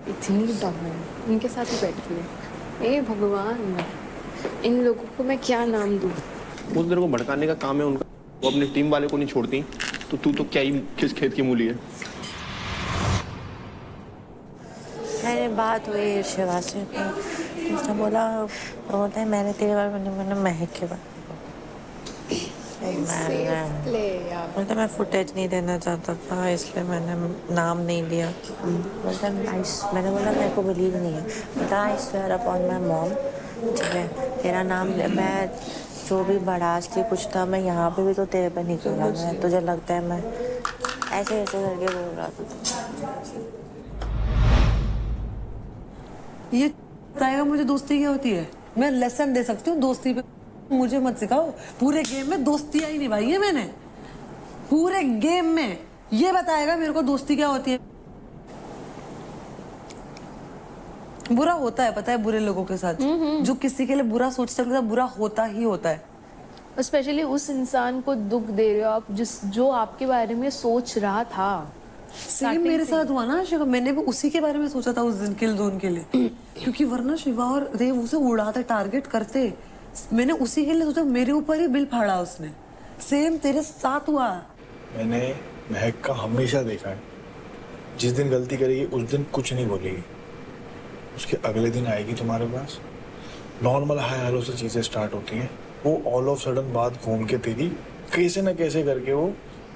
इतनी डम है, इनके साथ ही बैठती है। ए भगवान, इन लोगों को मैं क्या नाम दूँ? उस दिन को भड़काने का काम है उनका, वो अपनी टीम वाले को नहीं छोड़ती, तो तू तो क्या ही किस खेत की मूली है। मैंने बात हुई शिवा से, तो उसने बोला, बोलता है मैंने तेरे बारे में, मैंने महक के बारे बोलता मैं फुटेज नहीं देना चाहता था, इसलिए मैंने नाम नहीं लिया। बोलता मैंने बोला मेरे को बिलीव नहीं है। बोलता I swear upon my mom, ठीक है तेरा नाम ले, मैं जो भी भड़ास थी कुछ था, मैं यहाँ पे भी तो तेरे पे नहीं करा। मैं तुझे लगता है मैं ऐसे ऐसे करके बोल रहा था। ये बताएगा मुझे दोस्ती क्या होती है। मैं लेसन दे सकती हूँ दोस्ती पे, मुझे मत सिखाओ। पूरे गेम में दोस्तियां ही निभाई है मैंने, पूरे गेम में। ये बताएगा मेरे को दोस्ती क्या होती है। बुरा होता है, पता है, बुरे लोगों के साथ। जो किसी के लिए बुरा सोचता है बुरा होता ही होता है। स्पेशली उस इंसान को दुख दे रहे हो आप, जो आपके बारे में सोच रहा था। सेम मेरे साथ हुआ ना शिवा, मैंने भी उसी के बारे में सोचा था उस दिन किल जोन के लिए। क्योंकि वरना शिवा और देव उसे उड़ाते, टारगेट करते। मैंने उसी के लिए सोचा, मेरे ऊपर ही बिल फाड़ा उसने। सेम तेरे साथ हुआ। मैंने महक का हमेशा देखा है, जिस दिन गलती करेगी उस दिन कुछ नहीं बोलेगी, उसके अगले दिन आएगी तुम्हारे पास। नॉर्मल हाय हेलो से चीजें स्टार्ट होती हैं, वो ऑल ऑफ सडन बात घूम के तेरी कैसे न कैसे करके वो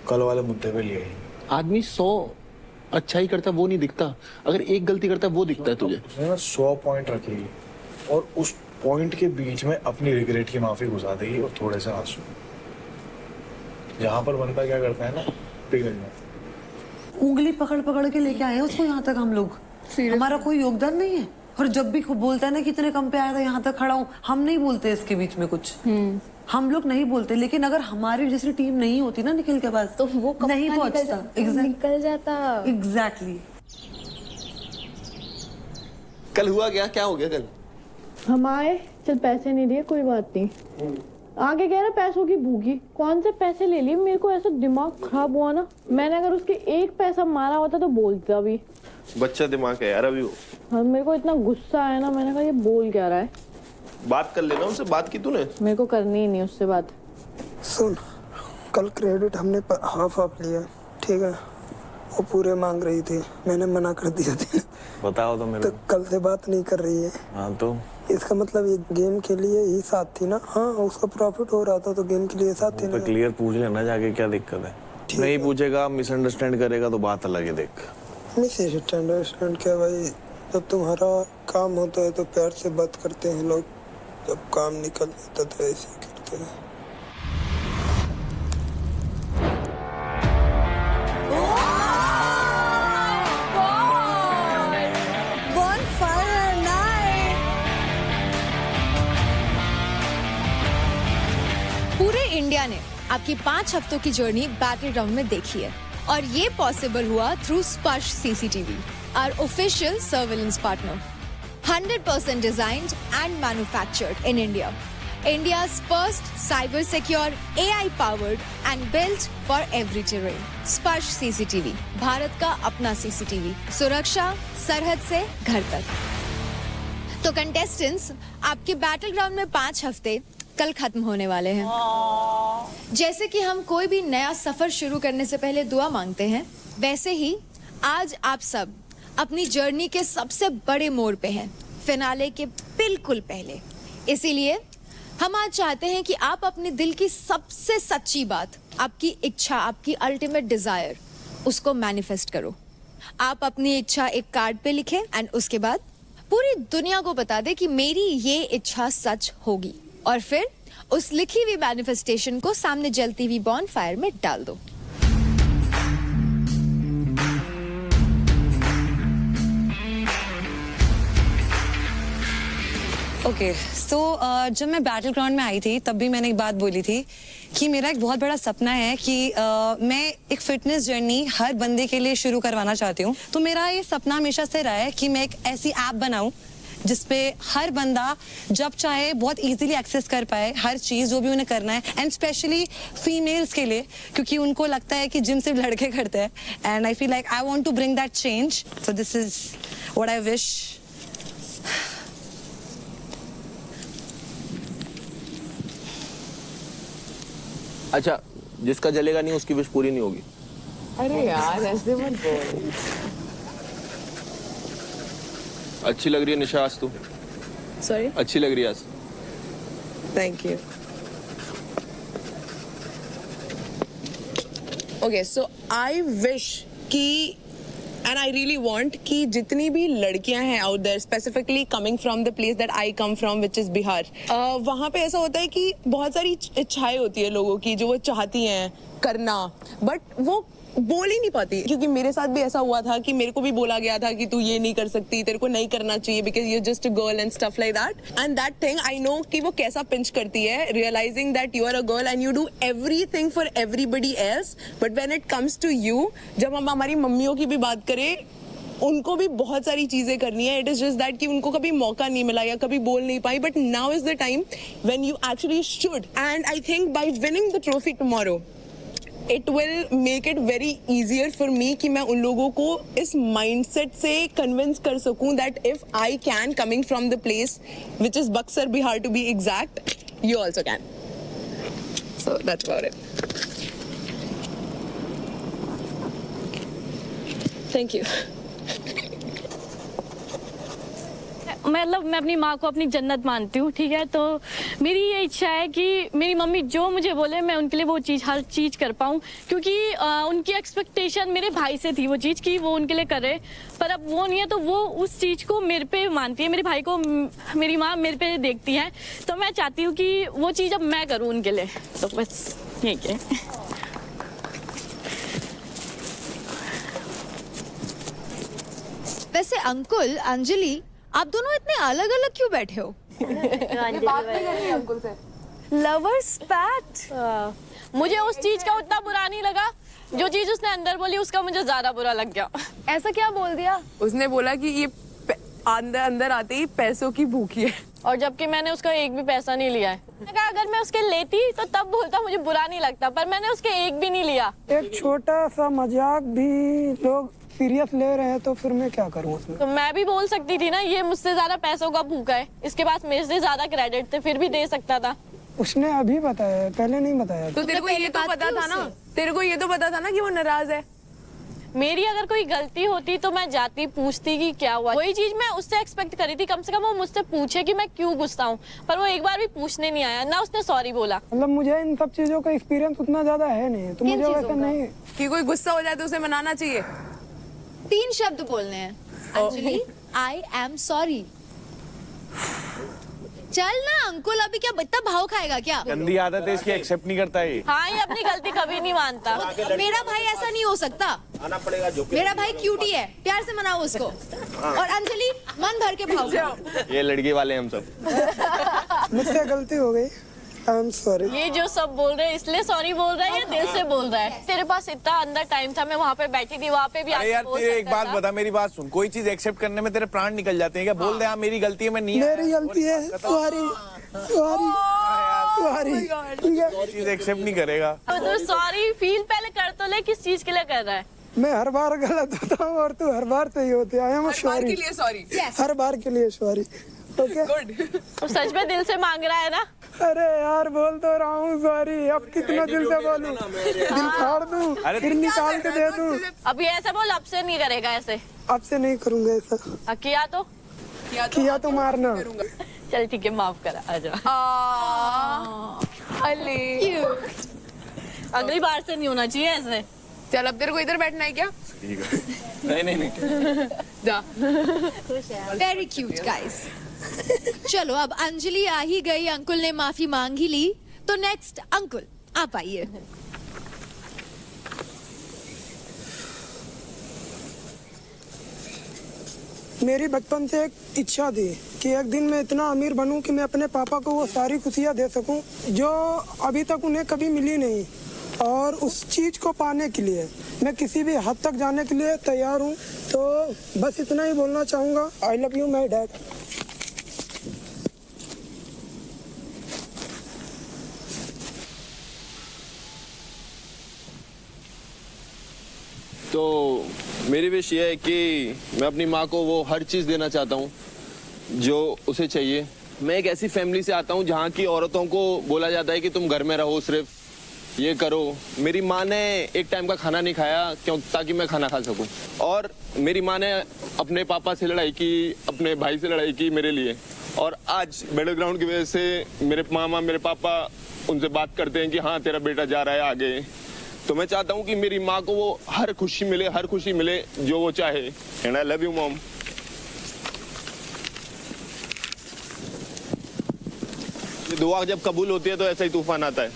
कल वाले मुद्दे पे ले आएगी। आदमी 100 अच्छा ही करता है, वो नहीं दिखता। अगर एक गलती करता है वो दिखता है तुझे। उसने ना 100 पॉइंट रखेगी और उस पॉइंट के बीच में अपनी रिग्रेट की माफी घुसा देगी और थोड़े से आंसू। यहाँ पर बंदा क्या करता है ना, पिघल जाता। उंगली पकड़ पकड़ के लेके आए हैं उसको यहाँ तक हम लोग। हमारा कोई योगदान नहीं है। और जब भी बोलता है ना कितने कम पे आया था, यहाँ तक खड़ा हूँ, हम नहीं बोलते इसके बीच में कुछ। हम लोग नहीं बोलते, लेकिन अगर हमारी जैसी टीम नहीं होती ना निखिल के पास, तो वो नहीं पहुंचता। निकल जाता। एग्जैक्टली। कल हुआ क्या, क्या हो गया कल? हम आए, चल पैसे नहीं दिए, कोई बात नहीं। आगे कह रहा पैसों की भूखी, कौन से पैसे ले लिए। मेरे को ऐसा दिमाग खराब हुआ ना, मैंने अगर उसके एक पैसा मारा होता तो बोलता भी। बच्चा दिमाग है यार अभी वो। हाँ, मेरे को इतना गुस्सा आया ना, मैंने कहा ये बोल क्या रहा है। बात कर लेना उनसे, बात की तूने? मेरे को करनी ही नहीं उससे बात। सुन, कल क्रेडिट हमने हाफ लिया, ठीक है? वो पूरे मांग रही थी, मैंने मना कर दिया था। बताओ तो मेरे तो कल से बात नहीं कर रही है। हाँ तो इसका मतलब ये गेम के लिए ही साथ थी ना। हाँ उसका प्रॉफिट हो रहा था तो गेम के लिए साथ थी ना। क्लियर पूछ लेना जाके, क्या दिक्कत है? नहीं पूछेगा, मिसअंडरस्टैंड करेगा तो बात अलग है। देख मिसअंडरस्टैंड क्या भाई, जब तुम्हारा काम होता है तो प्यार से बात करते हैं लोग, जब काम निकल जाता तो ऐसे ही करते हैं। पूरे इंडिया ने आपकी 5 हफ्तों की जर्नी बैटल ग्राउंड में देखी है और ये पॉसिबल हुआ थ्रू स्पर्श CCTV, our official surveillance partner. 100% designed and manufactured in India. India's first cyber secure, AI powered and built for every terrain. स्पर्श CCTV, भारत का अपना CCTV, सुरक्षा सरहद से घर तक। तो कंटेस्टेंट्स, आपके बैटल ग्राउंड में 5 हफ्ते कल खत्म होने वाले हैं। जैसे कि हम कोई भी नया सफर शुरू करने से पहले दुआ मांगते हैं, वैसे ही आज आप सब अपनी जर्नी के सबसे बड़े मोड़ पे हैं, फिनाले के बिल्कुल पहले। इसीलिए हम आज चाहते हैं कि आप अपने दिल की सबसे सच्ची बात, आपकी इच्छा, आपकी अल्टीमेट डिजायर, उसको मैनिफेस्ट करो। आप अपनी इच्छा एक कार्ड पे लिखें एंड उसके बाद पूरी दुनिया को बता दे कि मेरी ये इच्छा सच होगी, और फिर उस लिखी हुई मैनिफेस्टेशन को सामने जलती हुई बॉनफायर में डाल दो। ओके सो जब मैं बैटल ग्राउंड में आई थी तब भी मैंने एक बात बोली थी कि मेरा एक बहुत बड़ा सपना है कि मैं एक फिटनेस जर्नी हर बंदे के लिए शुरू करवाना चाहती हूँ। तो मेरा ये सपना हमेशा से रहा है कि मैं एक ऐसी ऐप बनाऊं जिसपे हर बंदा जब चाहे बहुत इजीली एक्सेस कर पाए हर चीज जो भी उन्हें करना है, एंड स्पेशली फीमेल्स के लिए, क्योंकि उनको लगता है कि जिम सिर्फ लड़के करते हैं। And I feel like I want to bring that change, so this is what I wish. अच्छा, जिसका जलेगा नहीं उसकी विश पूरी नहीं होगी। अरे यार ऐसे मत बोल। अच्छी लग रही है निशा आज तू। सॉरी, अच्छी लग रही है आज। Thank you. Okay so I wish कि एंड आई रियली वांट कि जितनी भी लड़कियां हैं out there, specifically coming from the place that I come from which is Bihar, वहाँ पे ऐसा होता है कि बहुत सारी इच्छाएं होती है लोगों की जो वो चाहती हैं करना, बट वो बोल ही नहीं पाती। क्योंकि मेरे साथ भी ऐसा हुआ था कि मेरे को भी बोला गया था कि तू ये नहीं कर सकती, तेरे को नहीं करना चाहिए because you just a girl and stuff like that. And that thing I know कि वो कैसा पिंच करती है, realizing that you are a girl and you do everything for everybody else, but when it comes to you, जब हम हमारी मम्मियों की भी बात करें, उनको भी बहुत सारी चीजें करनी है। इट इज जस्ट दैट कि उनको कभी मौका नहीं मिला या कभी बोल नहीं पाई, but now is the time when you actually should. And I think by winning the trophy tomorrow it will make it very easier for me कि मैं उन लोगों को इस mindset से convince कर सकूं that if I can, coming from the place which is Buxar, Bihar to be exact, you also can. So that's about it. Thank you. मतलब मैं अपनी माँ को अपनी जन्नत मानती हूँ, ठीक है। तो मेरी ये इच्छा है कि मेरी मम्मी जो मुझे बोले मैं उनके लिए वो चीज़, हर चीज़ कर पाऊँ, क्योंकि उनकी एक्सपेक्टेशन मेरे भाई से थी वो चीज़ कि वो उनके लिए करे, पर अब वो नहीं है तो वो उस चीज़ को मेरे पे मानती है। मेरे भाई को मेरी माँ मेरे पे देखती है, तो मैं चाहती हूँ कि वो चीज़ अब मैं करूँ उनके लिए। तो बस यही है। वैसे अंकुल, अंजलि, आप दोनों इतने अलग अलग क्यों बैठे हो? Lovers PAT. मुझे उस चीज का उतना बुरा नहीं लगा, जो चीज उसने अंदर बोली उसका मुझे ज्यादा बुरा लग गया। ऐसा क्या बोल दिया? उसने बोला कि ये अंदर आते ही पैसों की भूखी है, और जबकि मैंने उसका एक भी पैसा नहीं लिया है। अगर मैं उसके लेती तो तब बोलता मुझे बुरा नहीं लगता, पर मैंने उसके एक भी नहीं लिया। एक छोटा सा मजाक भी लोग सीरियस ले रहे हैं तो फिर मैं क्या करूं उसमें? तो मैं भी बोल सकती थी ना, ये मुझसे ज्यादा पैसों का भूखा है, इसके पास मेरे से ज्यादा क्रेडिट थे, फिर भी दे सकता था। उसने अभी बताया, पहले नहीं बताया। तो तेरे को ये तो पता था ना, तेरे को ये तो पता था ना कि वो नाराज है। मेरी अगर कोई गलती होती तो मैं जाती पूछती कि क्या हुआ। वही चीज मैं उससे एक्सपेक्ट करी थी, कम से कम वो मुझसे पूछे कि मैं क्यों गुस्सा हूँ, पर वो एक बार भी पूछने नहीं आया, ना उसने सॉरी बोला। मतलब मुझे इन सब चीजों का एक्सपीरियंस उतना ज्यादा है नहीं, तो मुझे वैसे नहीं कि कोई गुस्सा हो जाए तो उसे मनाना चाहिए। 3 शब्द बोलने हैं। Anjali, I am sorry. चल ना अंकुल, अभी क्या इतना भाव खाएगा क्या? गंदी आदत है इसकी, एक्सेप्ट नहीं करता है। हाँ, ये अपनी गलती कभी नहीं मानता। मेरा भाई ऐसा नहीं हो सकता, मेरा भाई क्यूटी है, प्यार से मनाओ उसको। और अंजलि, मन भर के भाव खाओ। ये लड़की वाले हम सब। मुझसे गलती हो गई, आई एम सॉरी। ये जो सब बोल रहे हैं इसलिए सॉरी बोल रहा है या दिल से बोल रहा है? तेरे पास इतना अंदर टाइम था, मैं वहाँ पे बैठी थी, वहाँ पे भी अरे यार तेरे एक बात बता, मेरी बात सुन, कोई चीज एक्सेप्ट करने में तेरे प्राण निकल जाते हैं क्या? बोल दे हाँ मेरी गलती है, मैं नहीं, मेरी गलती है, सॉरी सॉरी सॉरी, ठीक है। कोई चीज एक्सेप्ट नहीं करेगा तो सॉरी फील पहले कर तो ले, किस चीज के लिए कर रहा है? मैं हर बार गलत होता हूँ और तू हर बार सही होती है। आई एम सॉरी, हर बार के लिए सॉरी। ओके, तो सच में दिल से मांग रहा है ना? अरे यार बोल तो रहा हूँ सॉरी, अब कितना दिल से बोलूं? दिल फाड़ दूं, फिर निकाल के दे दूं? अभी ऐसा बोल, अब से नहीं करेगा ऐसे। अब से नहीं करूंगा ऐसा। किया तो मारना। चल ठीक है, माफ करा, आजा। अगली बार से नहीं होना चाहिए ऐसे। चल अब तेरे को इधर बैठना है क्या? नहीं जा। Very cute guys. चलो अब अंजलि आ ही गई, अंकुल ने माफी मांग ही ली, तो नेक्स्ट अंकुल आप आइए। मेरी बचपन से एक इच्छा थी कि एक दिन मैं इतना अमीर बनूं कि मैं अपने पापा को वो सारी खुशियां दे सकूं जो अभी तक उन्हें कभी मिली नहीं, और उस चीज को पाने के लिए मैं किसी भी हद तक जाने के लिए तैयार हूं। तो बस इतना ही बोलना चाहूंगा, आई लव यू माय डैड। तो मेरी विश ये है कि मैं अपनी माँ को वो हर चीज़ देना चाहता हूँ जो उसे चाहिए। मैं एक ऐसी फैमिली से आता हूँ जहाँ की औरतों को बोला जाता है कि तुम घर में रहो, सिर्फ ये करो। मेरी माँ ने एक टाइम का खाना नहीं खाया क्यों, ताकि मैं खाना खा सकूँ। और मेरी माँ ने अपने पापा से लड़ाई की, अपने भाई से लड़ाई की मेरे लिए। और आज बैटल ग्राउंड की वजह से मेरे मामा, मेरे पापा उनसे बात करते हैं कि हाँ तेरा बेटा जा रहा है आगे। तो मैं चाहता हूँ कि मेरी माँ को वो हर खुशी मिले जो वो चाहे। And I love you mom. दुआ जब कबूल होती है तो ऐसा ही तूफान आता है।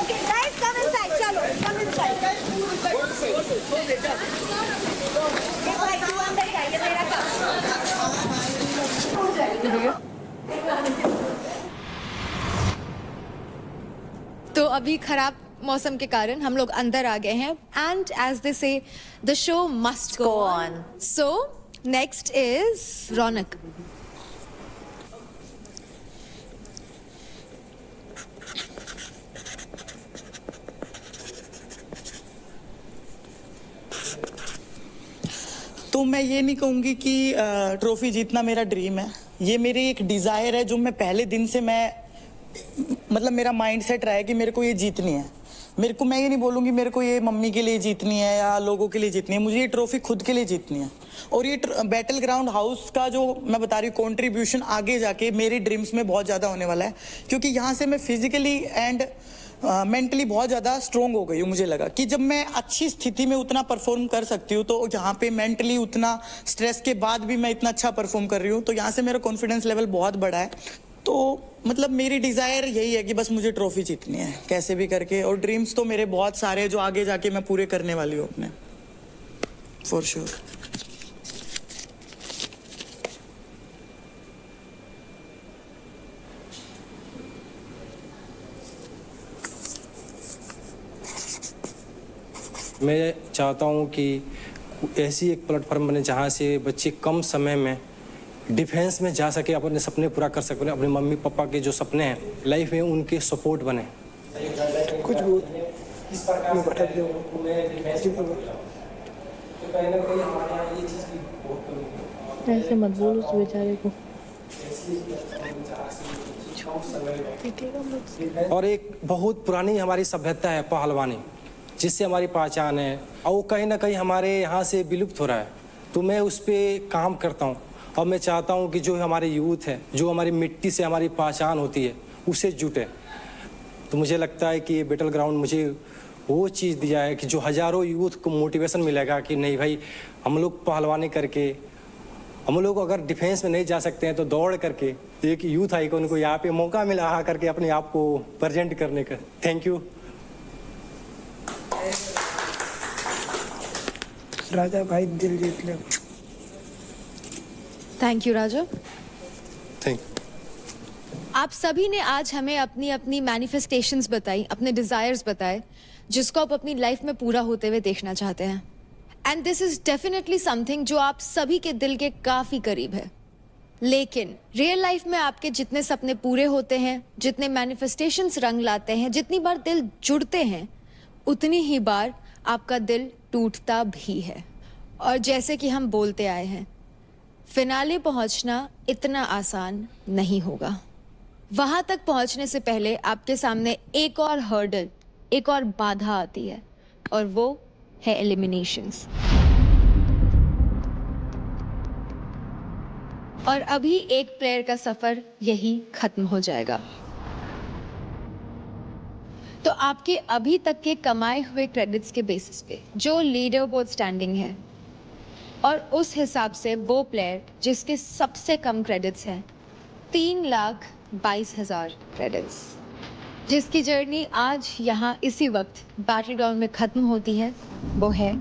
Okay, guys, come inside. चलो, come inside. ये भाई तू अंदर ही आइए, मेरा काम। तो अभी खराब मौसम के कारण हम लोग अंदर आ गए हैं, and as they say the show must go on. So next is Raunak. तो मैं ये नहीं कहूँगी कि ट्रॉफी जीतना मेरा ड्रीम है, ये मेरी एक डिज़ायर है जो मैं पहले दिन से मतलब मेरा माइंड सेट रहा है कि मेरे को ये जीतनी है। मैं ये नहीं बोलूँगी मेरे को ये मम्मी के लिए जीतनी है या लोगों के लिए जीतनी है, मुझे ये ट्रॉफी खुद के लिए जीतनी है। और ये बैटल ग्राउंड हाउस का जो मैं बता रही हूँ कॉन्ट्रीब्यूशन आगे जाके मेरे ड्रीम्स में बहुत ज़्यादा होने वाला है, क्योंकि यहाँ से मैं फिजिकली एंड मेंटली बहुत ज़्यादा स्ट्रॉन्ग हो गई हूँ। मुझे लगा कि जब मैं अच्छी स्थिति में उतना परफॉर्म कर सकती हूँ, तो यहाँ पे मेंटली उतना स्ट्रेस के बाद भी मैं इतना अच्छा परफॉर्म कर रही हूँ, तो यहाँ से मेरा कॉन्फिडेंस लेवल बहुत बड़ा है। तो मतलब मेरी डिज़ायर यही है कि बस मुझे ट्रॉफी जीतनी है कैसे भी करके, और ड्रीम्स तो मेरे बहुत सारे जो आगे जाके मैं पूरे करने वाली हूँ अपने, फॉर श्योर। मैं चाहता हूँ कि ऐसी एक प्लेटफॉर्म बने जहाँ से बच्चे कम समय में डिफेंस में जा सके, अपने सपने पूरा कर सके, अपने मम्मी पापा के जो सपने हैं लाइफ में उनके सपोर्ट बने। कुछ ऐसे मत बोल उस बेचारे को। और एक बहुत पुरानी हमारी सभ्यता है पहलवानी, जिससे हमारी पहचान है, और वो कहीं ना कहीं हमारे यहाँ से विलुप्त हो रहा है। तो मैं उस पर काम करता हूँ और मैं चाहता हूँ कि जो हमारे यूथ है, जो हमारी मिट्टी से हमारी पहचान होती है, उसे जुटे। तो मुझे लगता है कि ये बैटल ग्राउंड मुझे वो चीज़ दिया है कि जो हज़ारों यूथ को मोटिवेशन मिलेगा कि नहीं भाई, हम लोग पहलवानी करके, हम लोग अगर डिफेंस में नहीं जा सकते हैं तो दौड़ करके एक यूथ आइकॉन को यहाँ पे मौका मिला आ करके अपने आप को प्रेजेंट करने का। Thank you. राजा भाई दिल जीत ले। Thank you Raja. थैंक आप सभी ने आज हमें अपनी अपनी मैनिफेस्टेशंस बताई, अपने डिजायर्स बताए, जिसको आप अपनी लाइफ में पूरा होते हुए देखना चाहते हैं। And this is definitely something जो आप सभी के दिल के काफी करीब है। लेकिन रियल लाइफ में आपके जितने सपने पूरे होते हैं, जितने मैनिफेस्टेशंस रंग लाते हैं, जितनी बार दिल जुड़ते हैं, उतनी ही बार आपका दिल टूटता भी है। और जैसे कि हम बोलते आए हैं, फिनाले पहुंचना इतना आसान नहीं होगा। वहां तक पहुंचने से पहले आपके सामने एक और हर्डल, एक और बाधा आती है, और वो है एलिमिनेशंस। और अभी एक प्लेयर का सफर यही खत्म हो जाएगा। तो आपके अभी तक के कमाए हुए क्रेडिट्स के बेसिस पे जो लीडर बोर्ड स्टैंडिंग है, और उस हिसाब से वो प्लेयर जिसके सबसे कम क्रेडिट्स हैं, 3,22,000 क्रेडिट्स, जिसकी जर्नी आज यहाँ इसी वक्त बैटल ग्राउंड में खत्म होती है, वो है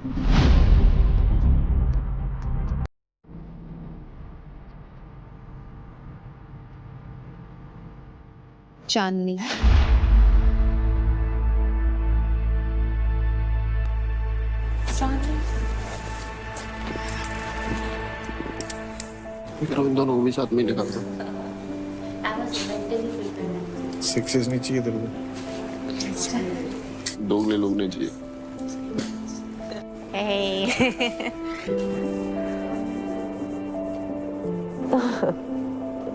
चांदनी। इन दोनों को भी साथ में निकाल दो। सक्सेस नहीं चाहिए तेरे को? दोगले लोग नहीं चाहिए।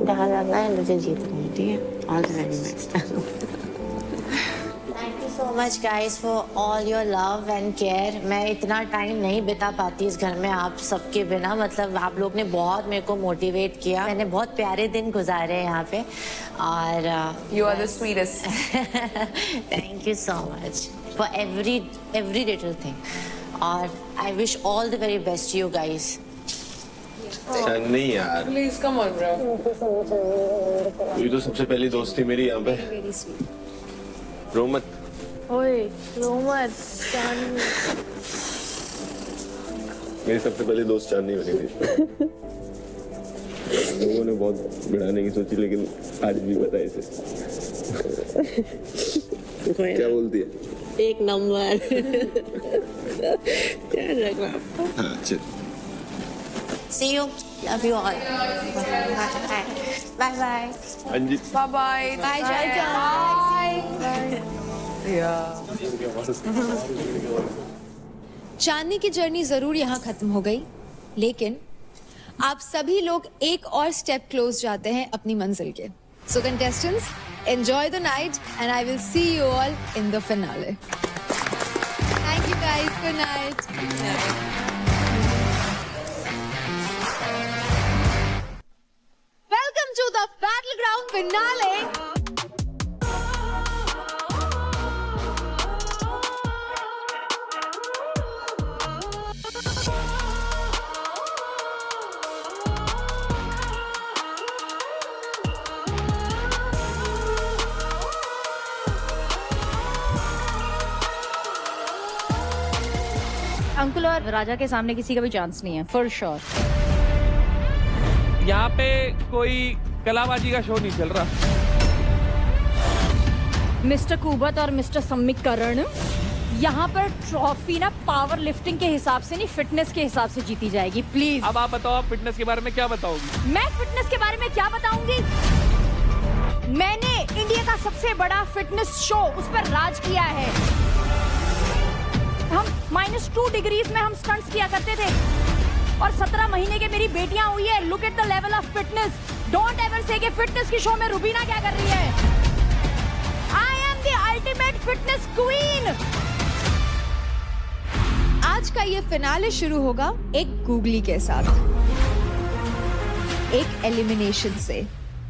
जहाँ जाना है मुझे जीतना है, ठीक है? All the very best. Thank you so much guys for all your love and care. मैं इतना टाइम नहीं बिता पाती इस घर में आप सबके बिना। मतलब आप लोग ने बहुत मेरे को मोटिवेट किया, मैंने बहुत प्यारे दिन गुजारे हैं यहाँ पे। और you are the sweetest. Thank you so much for every little thing. और I wish all the very best you guys. नहीं यार, प्लीज कम ऑन ब्रो। ये तो सबसे पहली दोस्त थी मेरी यहाँ पे। रो मत। ओए रो मत। मेरी सबसे पहली दोस्त चांदनी बनी थी। लोगों ने बहुत बढ़ाने की सोची, लेकिन आज भी पता है इसे। क्या बोलती है? एक नंबर। ध्यान रखना। हाँ चल। See you. Love you all. Bye bye. Anji. Bye bye. Bye Chandni की जर्नी जरूर यहाँ खत्म हो गई, लेकिन आप सभी लोग एक और स्टेप क्लोज जाते हैं अपनी मंजिल के। So contestants, enjoy the night and I will see you all in the finale. Thank you guys, good night. Welcome to the Battleground finale. Ankul और राजा के सामने किसी का भी चांस नहीं है, फॉर श्योर। यहाँ पे कोई कलाबाजी का शो नहीं चल रहा। मिस्टर कुबत और मिस्टर समीकरण, यहाँ पर ट्रॉफी ना पावर लिफ्टिंग के हिसाब से नहीं, फिटनेस के हिसाब से जीती जाएगी। प्लीज अब आप बताओ, आप फिटनेस के बारे में क्या बताओगी? मैं फिटनेस के बारे में क्या बताऊंगी? मैंने इंडिया का सबसे बड़ा फिटनेस शो उस पर राज किया है। हम -2 डिग्रीज में हम स्टंट्स किया करते थे, और 17 महीने के मेरी बेटियां हुई है। Look at the level of fitness. Don't ever से कि फिटनेस की शो में रुबीना क्या कर रही है. I am the ultimate fitness queen. आज का ये फिनाले शुरू होगा एक गूगली के साथ, एक एलिमिनेशन से,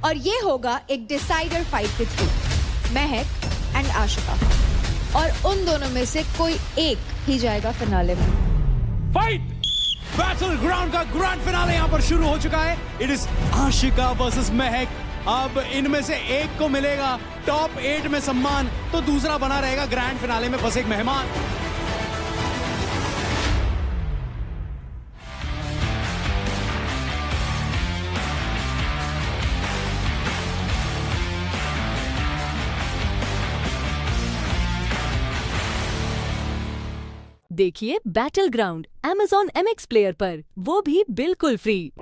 और ये होगा एक डिसाइडर फाइट के थ्रू, महक एंड आशिका, और उन दोनों में से कोई एक ही जाएगा फिनाले में. फाइट बैटल ग्राउंड का ग्रैंड फिनाले यहाँ पर शुरू हो चुका है. इट इज आशिका वर्सेस महक. अब इनमें से एक को मिलेगा टॉप 8 में सम्मान, तो दूसरा बना रहेगा ग्रैंड फिनाले में बस एक मेहमान. देखिए battle ground Amazon MX player पर, वो भी बिल्कुल फ्री.